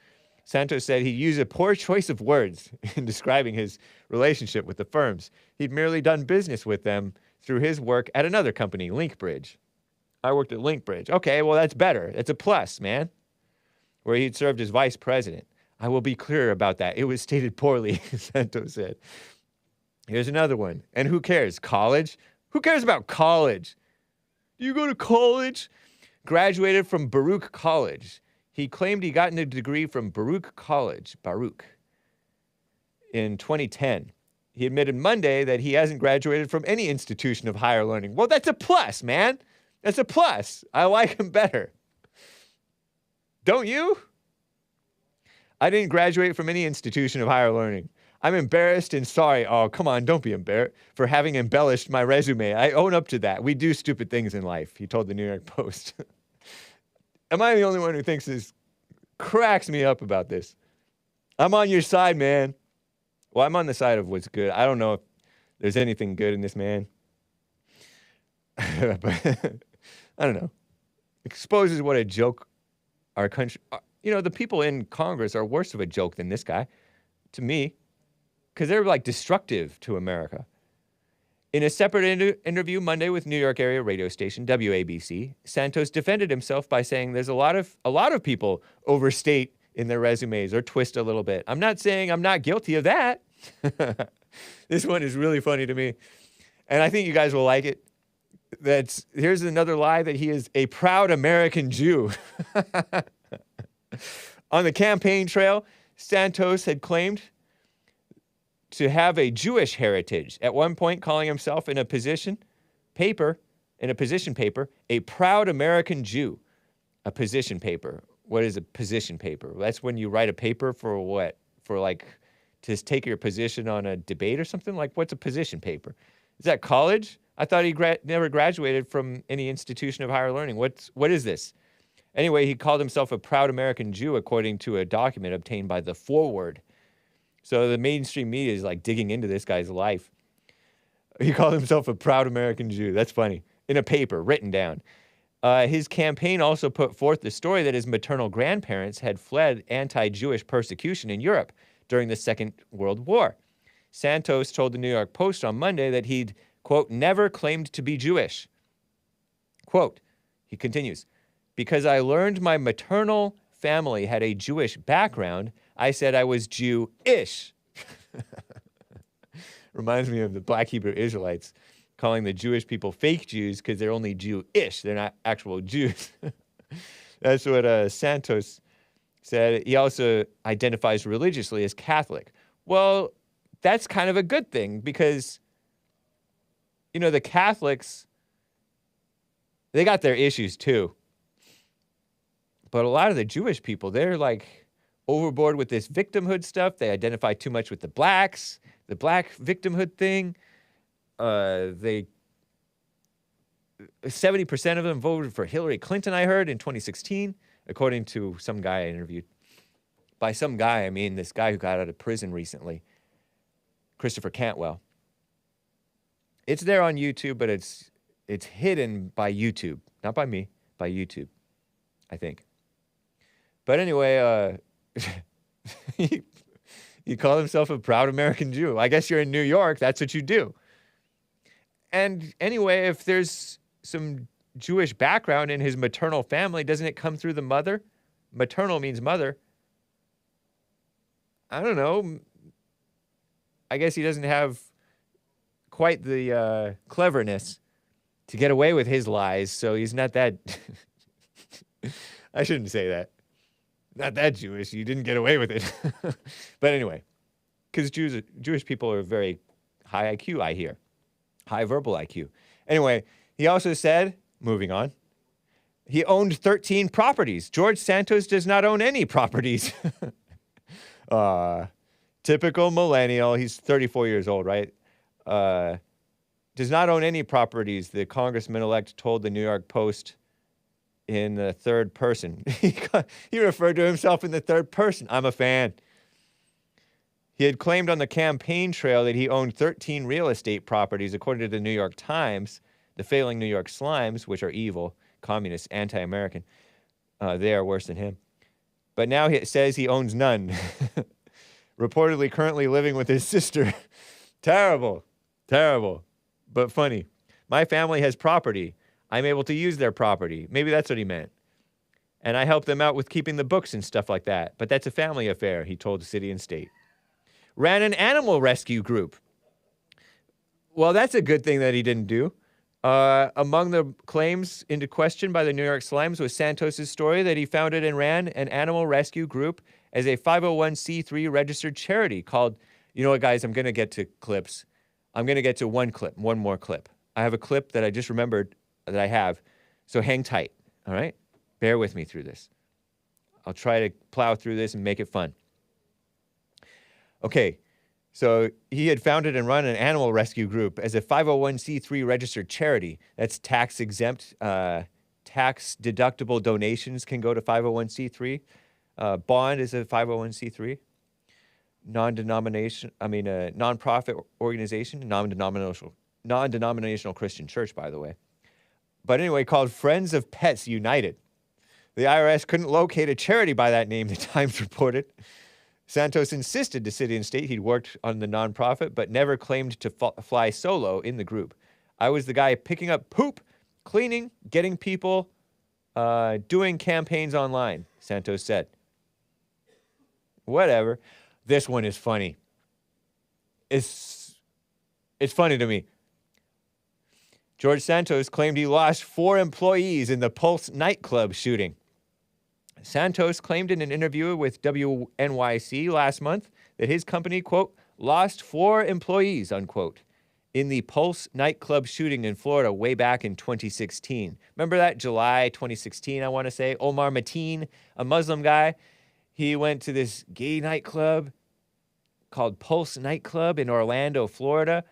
Santos said he used a poor choice of words in describing his relationship with the firms. He'd merely done business with them through his work at another company, Linkbridge. I worked at Linkbridge. Okay, well, that's better. That's a plus, man. Where he'd served as vice president. I will be clear about that. It was stated poorly, Santos said. Here's another one. And who cares? College? Who cares about college? Do you go to college? Graduated from Baruch College. He claimed he gotten a degree from Baruch College, in 2010. He admitted Monday that he hasn't graduated from any institution of higher learning. Well, that's a plus, man. That's a plus. I like him better. Don't you? I didn't graduate from any institution of higher learning. I'm embarrassed and sorry. Oh, come on, don't be embarrassed for having embellished my resume. I own up to that. We do stupid things in life, he told the New York Post. Am I the only one who thinks this cracks me up about this? I'm on your side, man. Well, I'm on the side of what's good. I don't know if there's anything good in this man. But I don't know. Exposes what a joke our country... the people in Congress are worse of a joke than this guy, to me, because they're like destructive to America. In a separate interview Monday with New York area radio station WABC, Santos defended himself by saying there's a lot of people overstate in their resumes or twist a little bit. I'm not saying I'm not guilty of that. This one is really funny to me, and I think you guys will like it. Here's another lie that he is a proud American Jew. On the campaign trail, Santos had claimed to have a Jewish heritage, at one point calling himself in a position paper, a proud American Jew. A position paper. What is a position paper? That's when you write a paper for what? For like to take your position on a debate or something? Like, what's a position paper? Is that college? I thought he never graduated from any institution of higher learning. What is this? Anyway, he called himself a proud American Jew, according to a document obtained by The Forward. So the mainstream media is like digging into this guy's life. He called himself a proud American Jew. That's funny. In a paper, written down. His campaign also put forth the story that his maternal grandparents had fled anti-Jewish persecution in Europe during the Second World War. Santos told the New York Post on Monday that he'd, quote, never claimed to be Jewish. Quote, he continues, because I learned my maternal family had a Jewish background, I said I was Jew-ish. Reminds me of the Black Hebrew Israelites calling the Jewish people fake Jews because they're only Jew-ish. They're not actual Jews. That's what Santos said. He also identifies religiously as Catholic. Well, that's kind of a good thing because, the Catholics, they got their issues too. But a lot of the Jewish people, they're like overboard with this victimhood stuff. They identify too much with the blacks, the black victimhood thing. 70% of them voted for Hillary Clinton, I heard, in 2016, according to some guy I interviewed. By some guy, I mean this guy who got out of prison recently, Christopher Cantwell. It's there on YouTube, but it's hidden by YouTube. Not by me, by YouTube, I think. But anyway, he called himself a proud American Jew. I guess you're in New York, that's what you do. And anyway, if there's some Jewish background in his maternal family, doesn't it come through the mother? Maternal means mother. I don't know. I guess he doesn't have quite the cleverness to get away with his lies, so he's not that... I shouldn't say that. Not that Jewish. You didn't get away with it. But anyway, because Jewish people are very high IQ, I hear. High verbal IQ. Anyway, He also said, moving on, he owned 13 properties. George Santos does not own any properties. Typical millennial. He's 34 years old, right? Does not own any properties, the congressman-elect told the New York Post in the third person. He referred to himself in the third person. I'm a fan. He had claimed on the campaign trail that he owned 13 real estate properties, according to the New York Times. The failing New York Slimes, which are evil, communist, anti-American, they are worse than him. But now he says he owns none. Reportedly currently living with his sister. Terrible. Terrible. But funny. My family has property. I'm able to use their property. Maybe that's what he meant. And I help them out with keeping the books and stuff like that. But that's a family affair, he told the City and State. Ran an animal rescue group. Well, that's a good thing that he didn't do. Among the claims into question by the New York Slimes was Santos' story that he founded and ran an animal rescue group as a 501c3 registered charity called, you know what, guys, I'm going to get to clips. I'm going to get to one more clip. I have a clip that I just remembered that I have, so hang tight, all right? Bear with me through this. I'll try to plow through this and make it fun. Okay, so he had founded and run an animal rescue group as a 501c3 registered charity. That's tax exempt. Tax deductible donations can go to 501c3. Bond is a 501c3. Nonprofit organization, non-denominational Christian church, by the way. But anyway, called Friends of Pets United. The IRS couldn't locate a charity by that name, the Times reported. Santos insisted to City and State he'd worked on the nonprofit, but never claimed to fly solo in the group. I was the guy picking up poop, cleaning, getting people, doing campaigns online, Santos said. Whatever. This one is funny. It's funny to me. George Santos claimed he lost 4 employees in the Pulse nightclub shooting. Santos claimed in an interview with WNYC last month that his company, quote, lost 4 employees, unquote, in the Pulse nightclub shooting in Florida way back in 2016. Remember that? July 2016, I want to say. Omar Mateen, a Muslim guy, he went to this gay nightclub called Pulse Nightclub in Orlando, Florida.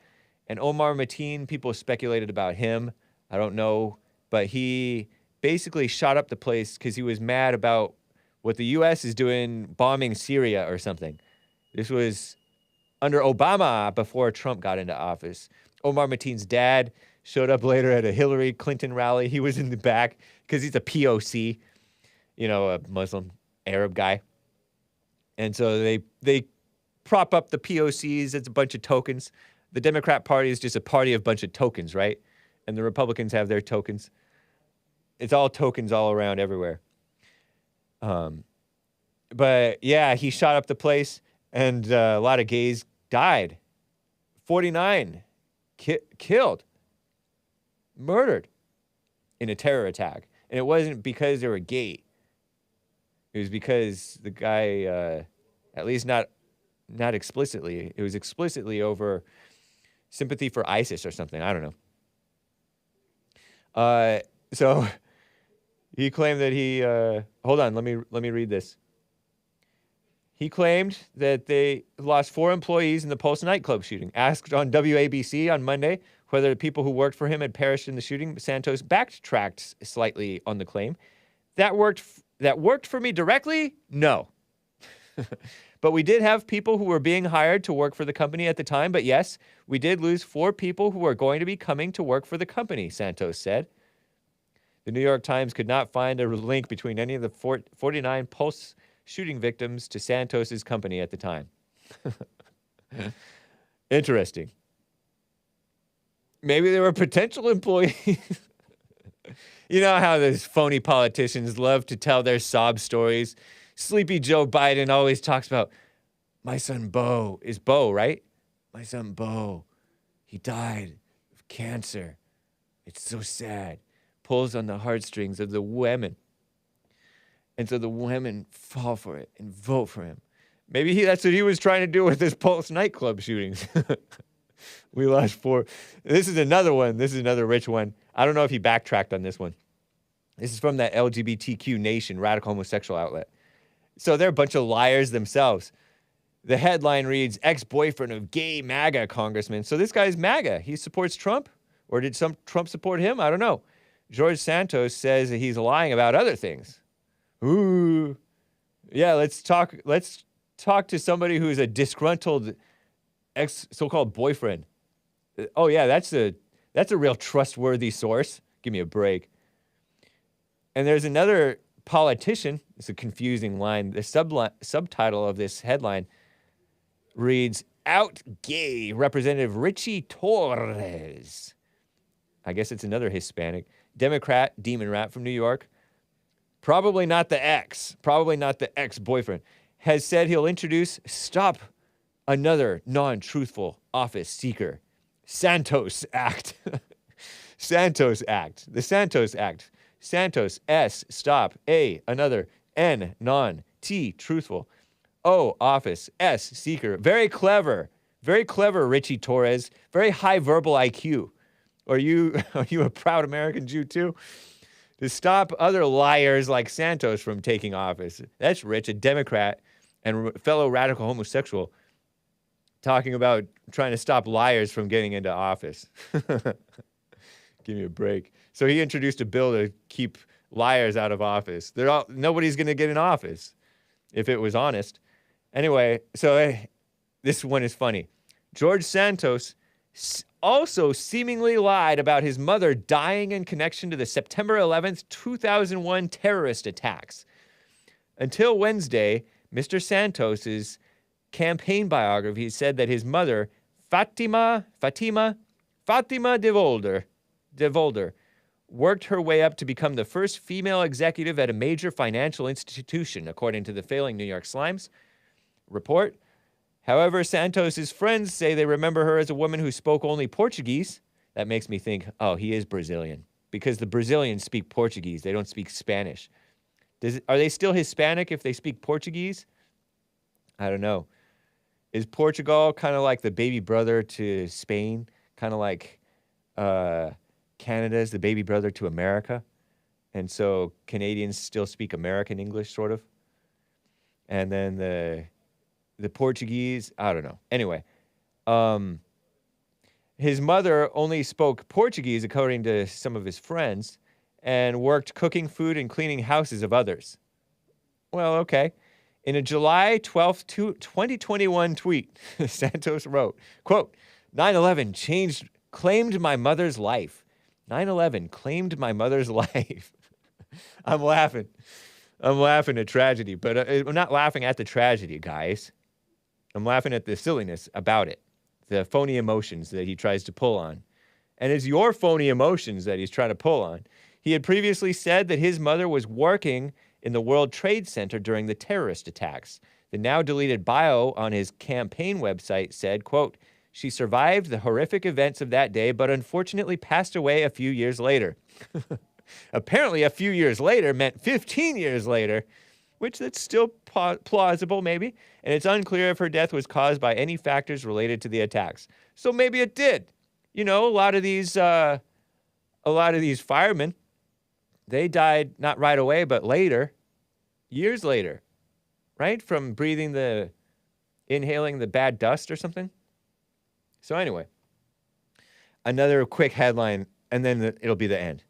And Omar Mateen, people speculated about him. I don't know. But he basically shot up the place because he was mad about what the U.S. is doing, bombing Syria or something. This was under Obama before Trump got into office. Omar Mateen's dad showed up later at a Hillary Clinton rally. He was in the back because he's a POC, you know, a Muslim Arab guy. And so they prop up the POCs. It's a bunch of tokens. The Democrat Party is just a party of a bunch of tokens, right? And the Republicans have their tokens. It's all tokens all around everywhere. But yeah, he shot up the place and a lot of gays died. 49 killed, murdered in a terror attack. And it wasn't because they were gay. It was because the guy, at least not explicitly, it was explicitly over sympathy for ISIS or something. I don't know. So he claimed that he, hold on, let me read this. He claimed that they lost 4 employees in the Pulse nightclub shooting. Asked on WABC on Monday whether the people who worked for him had perished in the shooting, Santos backtracked slightly on the claim. That worked for me directly? No. But we did have people who were being hired to work for the company at the time. But yes, we did lose 4 people who are going to be coming to work for the company, Santos said. The New York Times could not find a link between any of the 49 Pulse shooting victims to Santos's company at the time. Interesting. Maybe they were potential employees. You know how those phony politicians love to tell their sob stories? Sleepy Joe Biden always talks about, my son Beau, is Beau, right? My son Beau, he died of cancer. It's so sad. Pulls on the heartstrings of the women. And so the women fall for it and vote for him. Maybe that's what he was trying to do with his Pulse nightclub shootings. We lost 4. This is another one. This is another rich one. I don't know if he backtracked on this one. This is from that LGBTQ Nation, radical homosexual outlet. So they're a bunch of liars themselves. The headline reads, ex-boyfriend of gay MAGA congressman. So this guy's MAGA. He supports Trump? Or did Trump support him? I don't know. George Santos says that he's lying about other things. Ooh. Yeah, let's talk to somebody who's a disgruntled so-called boyfriend. Oh yeah, that's a real trustworthy source. Give me a break. And there's another politician. It's a confusing line. The subtitle of this headline reads, Out Gay Representative Richie Torres. I guess it's another Hispanic. Democrat, demon rat from New York. Probably not the ex-boyfriend. Has said he'll introduce Stop Another Non-Truthful Office Seeker. Santos Act. Santos Act. The Santos Act. Santos, S, stop, A, another, N, non, T, truthful, O, office, S, seeker. Very clever, Richie Torres. Very high verbal IQ. Are you a proud American Jew too? To stop other liars like Santos from taking office. That's rich, a Democrat and fellow radical homosexual talking about trying to stop liars from getting into office. Give me a break. So he introduced a bill to keep liars out of office. Nobody's going to get in office if it was honest. Anyway, so this one is funny. George Santos also seemingly lied about his mother dying in connection to the September 11th, 2001 terrorist attacks. Until Wednesday, Mr. Santos's campaign biography said that his mother, Fatima de Volder, worked her way up to become the first female executive at a major financial institution, according to the failing New York Slimes report. However, Santos's friends say they remember her as a woman who spoke only Portuguese. That makes me think, oh, he is Brazilian, because the Brazilians speak Portuguese. They don't speak Spanish. Are they still Hispanic if they speak Portuguese? I don't know. Is Portugal kind of like the baby brother to Spain? Kind of like Canada is the baby brother to America? And so Canadians still speak American English, sort of? And then the Portuguese, I don't know. Anyway, his mother only spoke Portuguese, according to some of his friends, and worked cooking food and cleaning houses of others. Well, okay. In a July 12th, 2021 tweet, Santos wrote, quote, 9/11 claimed my mother's life. 9/11 claimed my mother's life. I'm laughing at tragedy, but I'm not laughing at the tragedy, guys. I'm laughing at the silliness about it, the phony emotions that he tries to pull on. And it's your phony emotions that he's trying to pull on. He had previously said that his mother was working in the World Trade Center during the terrorist attacks. The now deleted bio on his campaign website said, quote, she survived the horrific events of that day, but unfortunately passed away a few years later. Apparently a few years later meant 15 years later, which that's still plausible maybe. And it's unclear if her death was caused by any factors related to the attacks. So maybe it did. You know, a lot of these firemen, they died not right away, but later, years later, right? From inhaling the bad dust or something. So anyway, another quick headline, and then it'll be the end.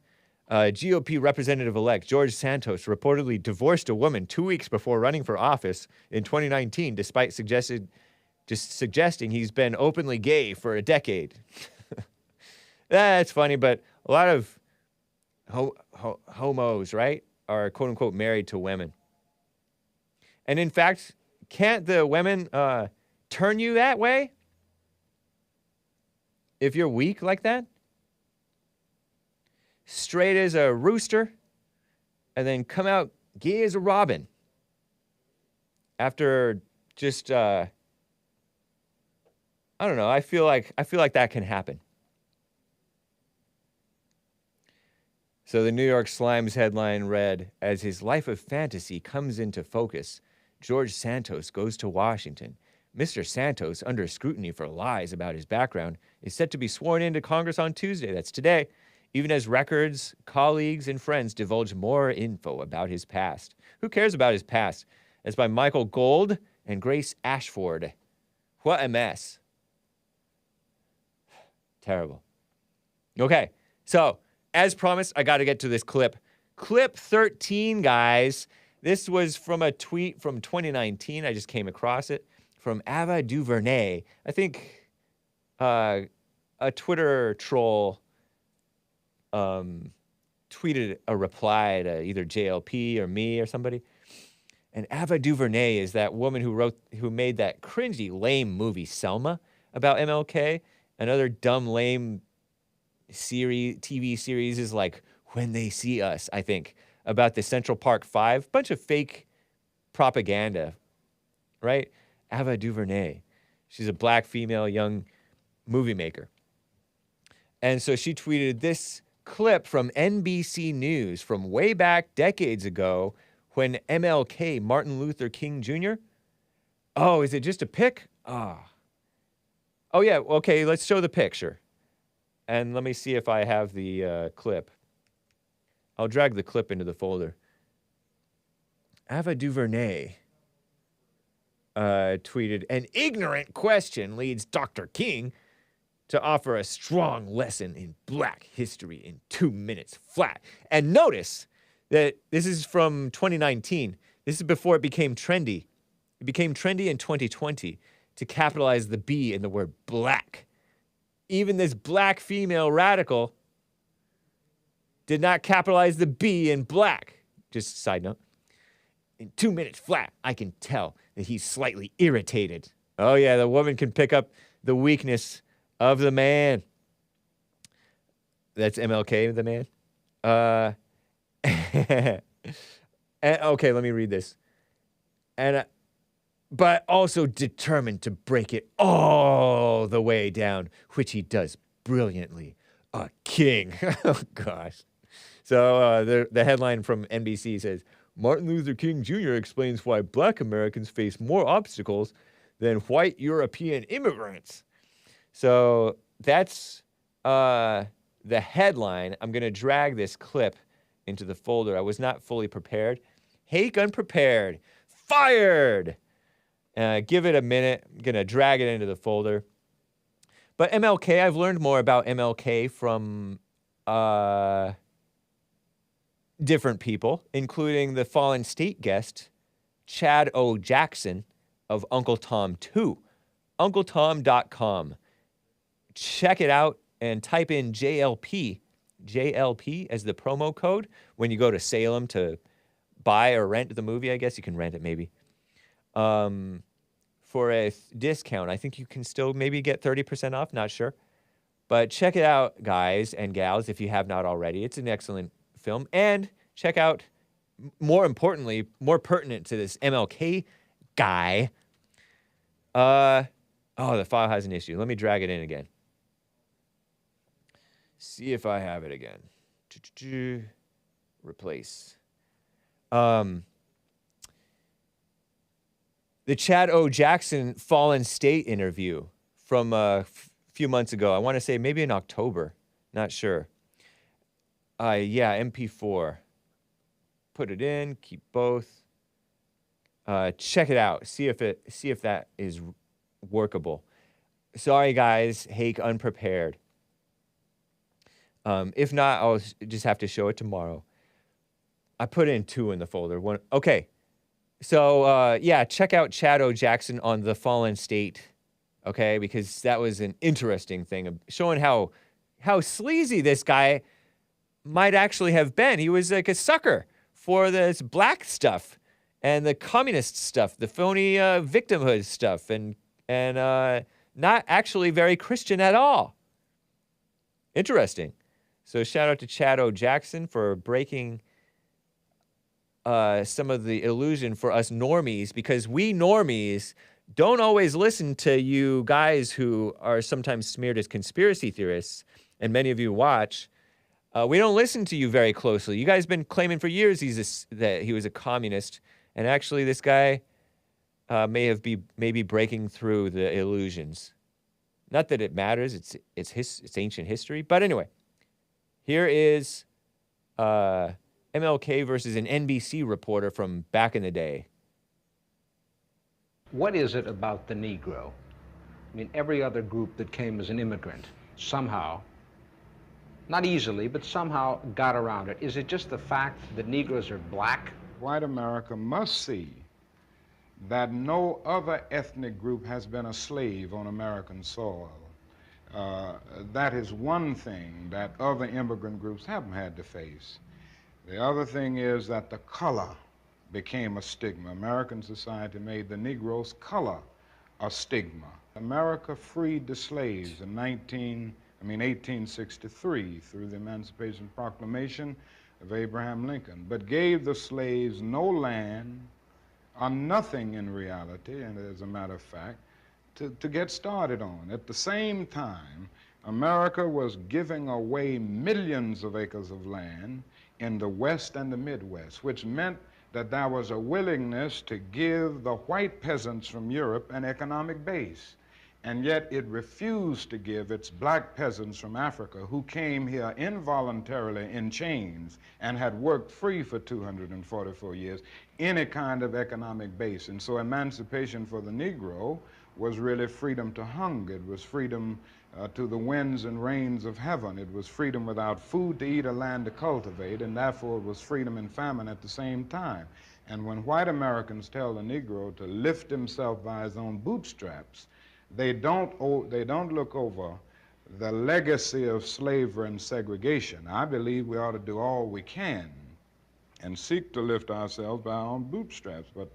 GOP Representative-elect George Santos reportedly divorced a woman 2 weeks before running for office in 2019, despite suggesting he's been openly gay for a decade. That's funny, but a lot of homos, right, are quote-unquote married to women. And in fact, can't the women turn you that way if you're weak like that? Straight as a rooster, and then come out gay as a robin after just I don't know. I feel like that can happen. So the New York Slimes headline read, as his life of fantasy comes into focus, George Santos goes to Washington, Mr. Santos, under scrutiny for lies about his background, is set to be sworn into Congress on Tuesday. That's today, even as records, colleagues, and friends divulge more info about his past. Who cares about his past? That's by Michael Gold and Grace Ashford. What a mess. Terrible. Okay, so as promised, I got to get to this clip. Clip 13, guys. This was from a tweet from 2019. I just came across it from Ava DuVernay. I think a Twitter troll tweeted a reply to either JLP or me or somebody. And Ava DuVernay is that woman who made that cringy, lame movie Selma about MLK. Another dumb, lame TV series is like When They See Us, I think, about the Central Park 5. Bunch of fake propaganda, right? Ava DuVernay. She's a black female young movie maker. And so she tweeted this clip from NBC News from way back decades ago when MLK, Martin Luther King Jr. Oh, is it just a pic? Oh, yeah. Okay, let's show the picture. And let me see if I have the clip. I'll drag the clip into the folder. Ava DuVernay tweeted, an ignorant question leads Dr. King to offer a strong lesson in black history in 2 minutes flat. And notice that this is from 2019. This is before it became trendy. It became trendy in 2020 to capitalize the B in the word black. Even this black female radical did not capitalize the B in black. Just a side note. In 2 minutes flat, I can tell that he's slightly irritated. Oh yeah, the woman can pick up the weakness of the man. That's MLK, the man. Okay, let me read this. But also determined to break it all the way down, which he does brilliantly. A king. Oh, gosh. So the headline from NBC says, Martin Luther King Jr. explains why black Americans face more obstacles than white European immigrants. So that's the headline. I'm going to drag this clip into the folder. I was not fully prepared. Hake unprepared. Fired! Give it a minute. I'm going to drag it into the folder. But MLK, I've learned more about MLK from different people, including the Fallen State guest, Chad O. Jackson of Uncle Tom 2. UncleTom.com. Check it out and type in JLP as the promo code when you go to Salem to buy or rent the movie. I guess you can rent it maybe. For a discount. I think you can still maybe get 30% off, not sure. But check it out, guys and gals, if you have not already. It's an excellent film. And check out, more importantly, more pertinent to this MLK guy. Oh, the file has an issue. Let me drag it in again. See if I have it again. Replace. The Chad O. Jackson Fallen State interview from a few months ago. I want to say maybe in October. Not sure. Yeah, MP4. Put it in. Keep both. Check it out. See if that is workable. Sorry, guys. Hake unprepared. If not, I'll just have to show it tomorrow. I put in 2 in the folder. One. Okay. So, yeah, check out Chad O. Jackson on the Fallen State, okay? Because that was an interesting thing, of showing how sleazy this guy might actually have been. He was like a sucker for this black stuff and the communist stuff, the phony victimhood stuff, and not actually very Christian at all. Interesting. So shout out to Chad O. Jackson for breaking some of the illusion for us normies, because we normies don't always listen to you guys who are sometimes smeared as conspiracy theorists, and many of you watch. We don't listen to you very closely. You guys have been claiming for years that he was a communist, and actually this guy maybe breaking through the illusions. Not that it matters. It's ancient history. But anyway, here is MLK versus an NBC reporter from back in the day. What is it about the Negro? I mean, every other group that came as an immigrant somehow, not easily, but somehow got around it. Is it just the fact that Negroes are black? White America must see that no other ethnic group has been a slave on American soil. That is one thing that other immigrant groups haven't had to face. The other thing is that the color became a stigma. American society made the Negro's color a stigma. America freed the slaves in 1863 through the Emancipation Proclamation of Abraham Lincoln, but gave the slaves no land or nothing in reality, and as a matter of fact, to get started on. At the same time, America was giving away millions of acres of land in the West and the Midwest, which meant that there was a willingness to give the white peasants from Europe an economic base. And yet it refused to give its black peasants from Africa, who came here involuntarily in chains and had worked free for 244 years, any kind of economic base. And so emancipation for the Negro was really freedom to hunger. It was freedom to the winds and rains of heaven. It was freedom without food to eat or land to cultivate, and therefore it was freedom and famine at the same time. And when white Americans tell the Negro to lift himself by his own bootstraps, they don't look over the legacy of slavery and segregation. I believe we ought to do all we can and seek to lift ourselves by our own bootstraps, but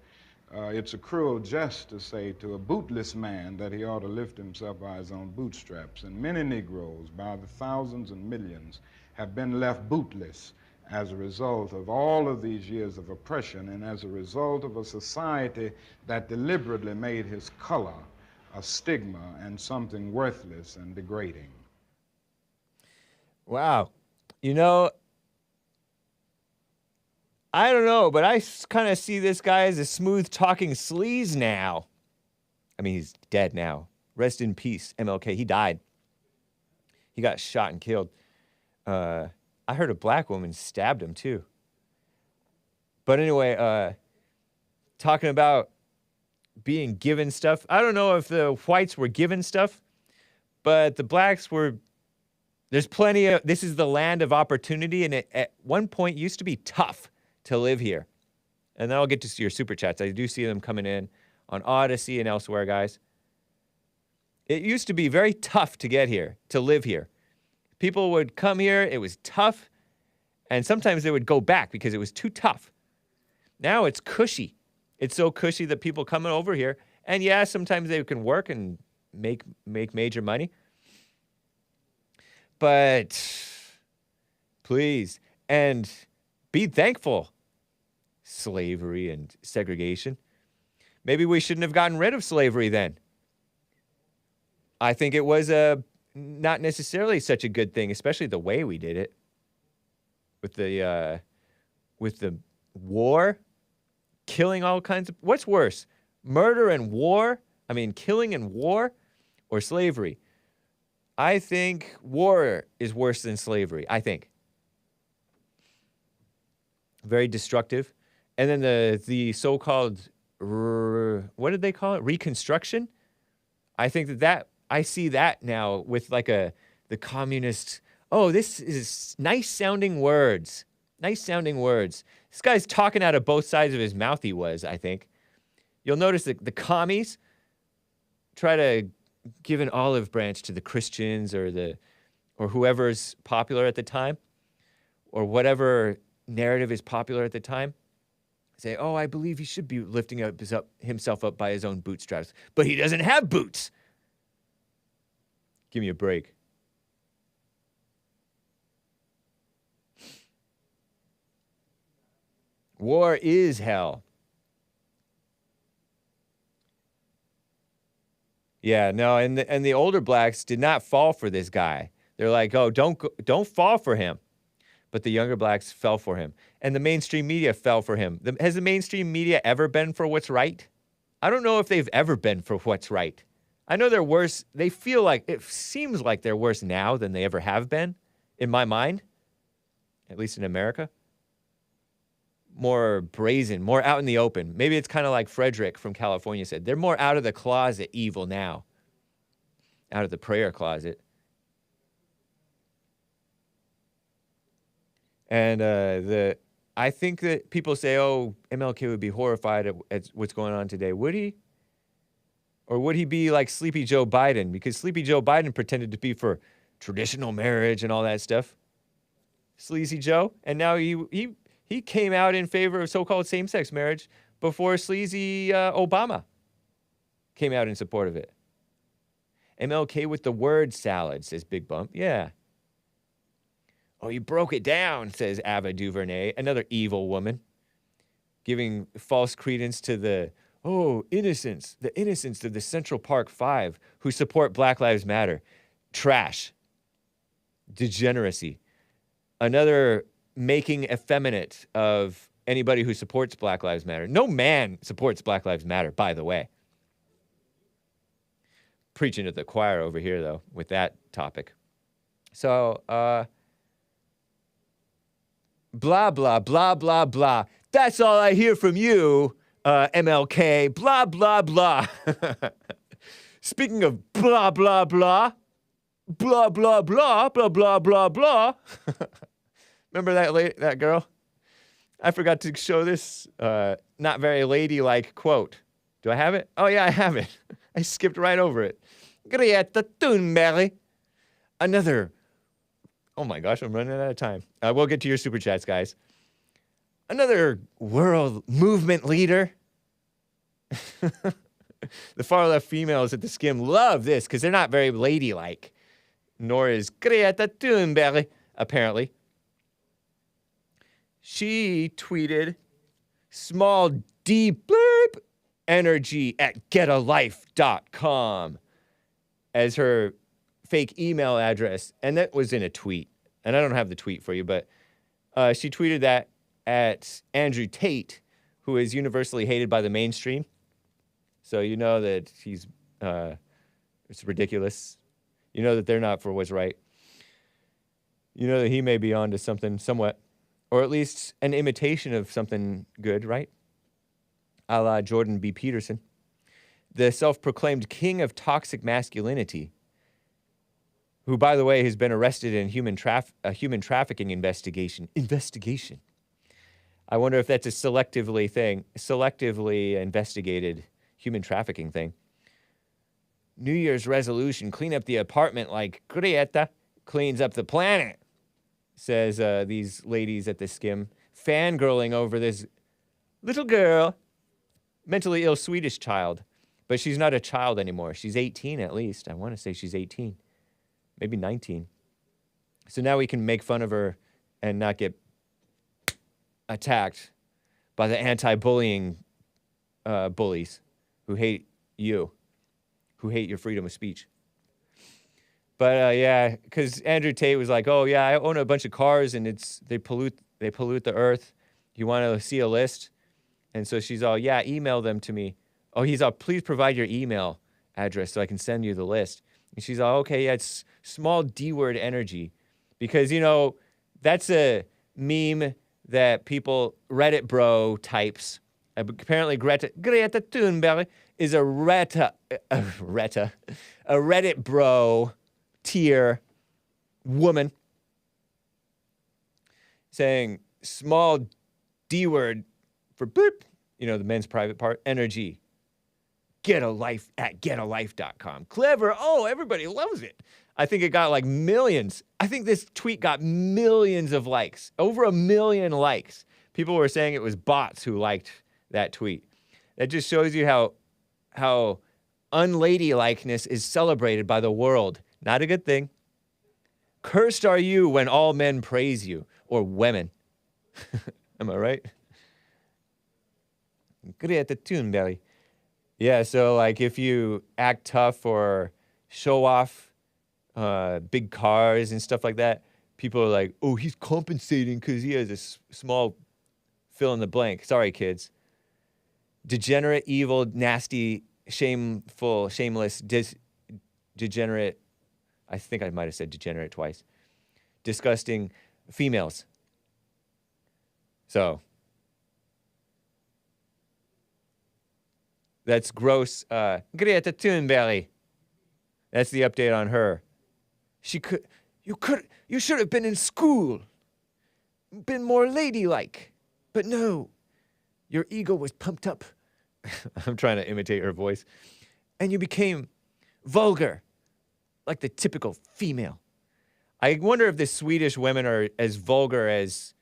it's a cruel jest to say to a bootless man that he ought to lift himself by his own bootstraps. And many Negroes, by the thousands and millions, have been left bootless as a result of all of these years of oppression and as a result of a society that deliberately made his color a stigma and something worthless and degrading. Wow. You know, I don't know, but I kind of see this guy as a smooth-talking sleaze now. I mean, he's dead now. Rest in peace, MLK. He died. He got shot and killed. I heard a black woman stabbed him, too. But anyway, talking about being given stuff. I don't know if the whites were given stuff, but the blacks were. There's plenty of. This is the land of opportunity, and it at one point used to be tough to live here. And then I'll get to your super chats. I do see them coming in on Odyssey and elsewhere, guys. It used to be very tough to get here, to live here. People would come here, it was tough, and sometimes they would go back because it was too tough. Now it's cushy. It's so cushy that people coming over here, and yeah, sometimes they can work and make major money. But please, and be thankful. Slavery and segregation. Maybe we shouldn't have gotten rid of slavery then. I think it was not necessarily such a good thing, especially the way we did it. With the war, killing all kinds of... What's worse, murder and war? I mean, killing and war or slavery? I think war is worse than slavery, I think. Very destructive. And then the so-called, what did they call it? Reconstruction? I think that I see that now with like the communist, oh, this is nice sounding words. Nice sounding words. This guy's talking out of both sides of his mouth, he was, I think. You'll notice that the commies try to give an olive branch to the Christians or whoever's popular at the time, or whatever narrative is popular at the time. Say, oh, I believe he should be lifting himself up by his own bootstraps, but he doesn't have boots. Give me a break. War is hell. Yeah, no, and the older blacks did not fall for this guy. They're like, oh, don't fall for him. But the younger blacks fell for him. And the mainstream media fell for him. Has the mainstream media ever been for what's right? I don't know if they've ever been for what's right. I know they're worse. They feel like, it seems like they're worse now than they ever have been, in my mind, at least in America. More brazen, more out in the open. Maybe it's kind of like Frederick from California said. They're more out of the closet evil now. Out of the prayer closet. And I think that people say, oh, MLK would be horrified at what's going on today. Would he? Or would he be like Sleepy Joe Biden? Because Sleepy Joe Biden pretended to be for traditional marriage and all that stuff. Sleazy Joe. And now he came out in favor of so-called same-sex marriage before sleazy Obama came out in support of it. MLK with the word salad, says Big Bump. Yeah. Oh, you broke it down, says Ava DuVernay, another evil woman, giving false credence to the innocence of the Central Park Five who support Black Lives Matter. Trash. Degeneracy. Another making effeminate of anybody who supports Black Lives Matter. No man supports Black Lives Matter, by the way. Preaching to the choir over here, though, with that topic. So, blah, blah, blah, blah, blah. That's all I hear from you, MLK. Blah, blah, blah. Speaking of blah, blah, blah, blah, blah, blah, blah, blah, blah, blah. Remember that girl? I forgot to show this not very ladylike quote. Do I have it? Oh, yeah, I have it. I skipped right over it. Greta Thunberg. Another. Oh my gosh, I'm running out of time. We'll get to your super chats, guys. Another world movement leader. The far left females at the skim love this because they're not very ladylike. Nor is Greta Thunberg, apparently. She tweeted small d bleep energy at getalife.com as her fake email address. And that was in a tweet. And I don't have the tweet for you, but she tweeted that at Andrew Tate, who is universally hated by the mainstream. So you know that he's, it's ridiculous. You know that they're not for what's right. You know that he may be on to something somewhat, or at least an imitation of something good, right? A la Jordan B. Peterson, the self-proclaimed king of toxic masculinity, who, by the way, has been arrested in a human trafficking investigation. I wonder if that's a selectively investigated human trafficking thing. New Year's resolution, clean up the apartment like Greta cleans up the planet, says these ladies at the skim, fangirling over this little girl, mentally ill Swedish child. But she's not a child anymore. She's 18 at least. I want to say she's 18. Maybe 19. So now we can make fun of her and not get attacked by the anti-bullying bullies who hate you, who hate your freedom of speech. But yeah, because Andrew Tate was like, oh yeah, I own a bunch of cars and they pollute the earth. You want to see a list? And so she's all, yeah, email them to me. Oh, he's all, please provide your email address so I can send you the list. And she's all, okay, yeah, it's small D-word energy. Because, you know, that's a meme that people, Reddit bro types. Apparently Greta Thunberg is a Reddit bro tier woman saying small D-word for boop, you know, the men's private part, energy. Get a life at getalife.com. Clever. Oh, everybody loves it. I think it got like millions. I think this tweet got millions of likes. Over 1 million likes. People were saying it was bots who liked that tweet. That just shows you how unladylikeness is celebrated by the world. Not a good thing. Cursed are you when all men praise you, or women. Am I right? Greta Thunberg. Yeah, so like if you act tough or show off big cars and stuff like that, people are like, oh, he's compensating because he has a small fill in the blank. Sorry, kids. degenerate, evil, nasty, shameful, shameless, degenerate. I think I might have said degenerate twice. Disgusting females. So that's gross. Greta Thunberg. That's the update on her. You should have been in school, been more ladylike. But no, your ego was pumped up. I'm trying to imitate her voice. And you became vulgar, like the typical female. I wonder if the Swedish women are as vulgar as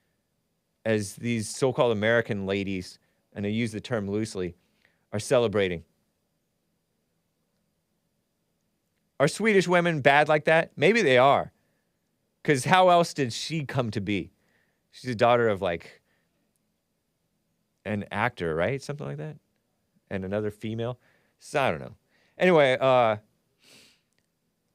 these so-called American ladies, and I use the term loosely, are celebrating. Are Swedish women bad like that? Maybe they are. Because how else did she come to be? She's a daughter of, like, an actor, right? Something like that? And another female? So, I don't know. Anyway,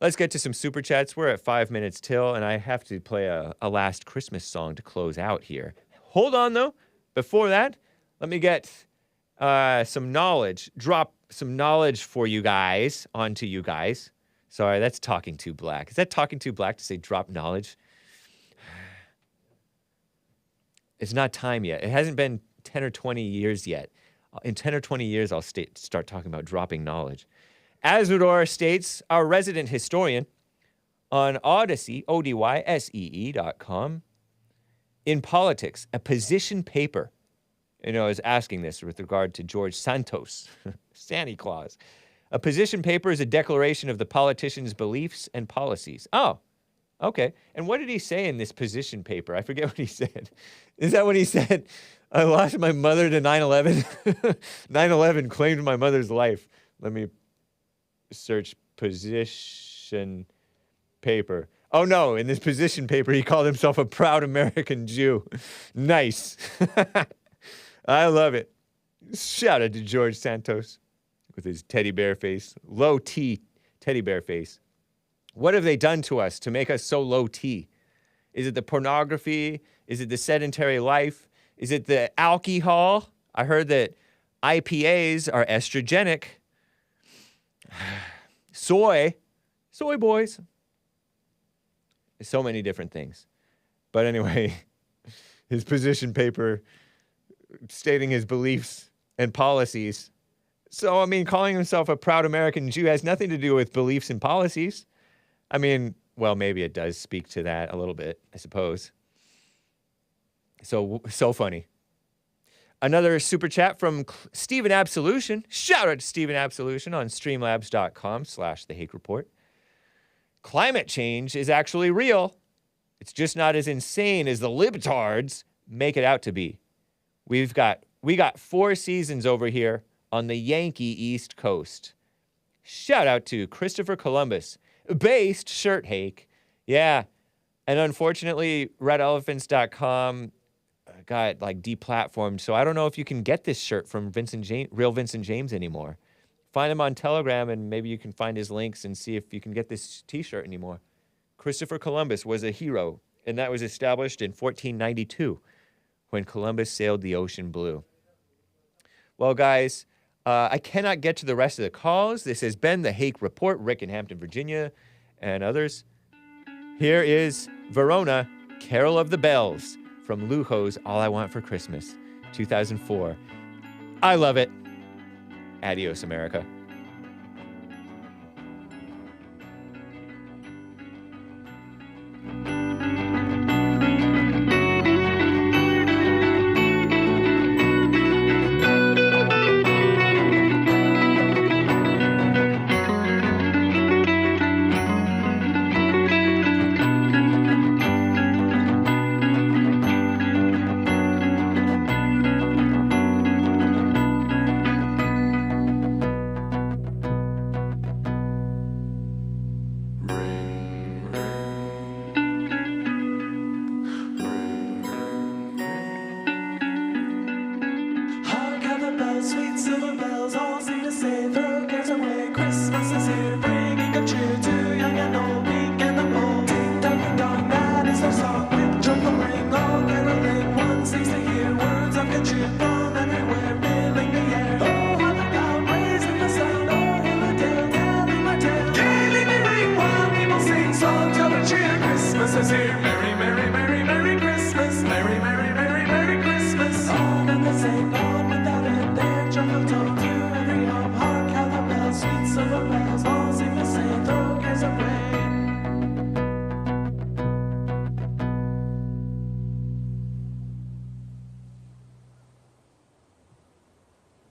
let's get to some super chats. We're at 5 minutes till, and I have to play a last Christmas song to close out here. Hold on, though. Before that, let me get some knowledge. Drop some knowledge for you guys, onto you guys. Sorry, that's talking too black. Is that talking too black to say drop knowledge? It's not time yet. It hasn't been 10 or 20 years yet. In 10 or 20 years, I'll start talking about dropping knowledge. Azador states, our resident historian on Odyssey, ODYSEE.com, in politics, a position paper, is asking this with regard to George Santos, Santa Claus. A position paper is a declaration of the politician's beliefs and policies. Oh, okay. And what did he say in this position paper? I forget what he said. Is that what he said? I lost my mother to 9/11. 9/11 claimed my mother's life. Let me search position paper. Oh, no. In this position paper, he called himself a proud American Jew. Nice. I love it. Shout out to George Santos with his teddy bear face. Low T teddy bear face. What have they done to us to make us so low T? Is it the pornography? Is it the sedentary life? Is it the alcohol? I heard that IPAs are estrogenic. Soy boys. So many different things. But anyway, his position paper stating his beliefs and policies. So, calling himself a proud American Jew has nothing to do with beliefs and policies. Well, maybe it does speak to that a little bit, I suppose. So funny. Another super chat from Stephen Absolution. Shout out to Stephen Absolution on streamlabs.com/The Hake Report. Climate change is actually real. It's just not as insane as the libtards make it out to be. We got 4 seasons over here on the Yankee East Coast. Shout out to Christopher Columbus. Based shirt Hake. Yeah. And unfortunately, redelephants.com got deplatformed. So I don't know if you can get this shirt from Real Vincent James anymore. Find him on Telegram and maybe you can find his links and see if you can get this t-shirt anymore. Christopher Columbus was a hero, and that was established in 1492 when Columbus sailed the ocean blue. Well, guys, I cannot get to the rest of the calls. This has been the Hake Report, Rick in Hampton, Virginia, and others. Here is Verona, Carol of the Bells, from Lujo's All I Want for Christmas, 2004. I love it. Adios, America.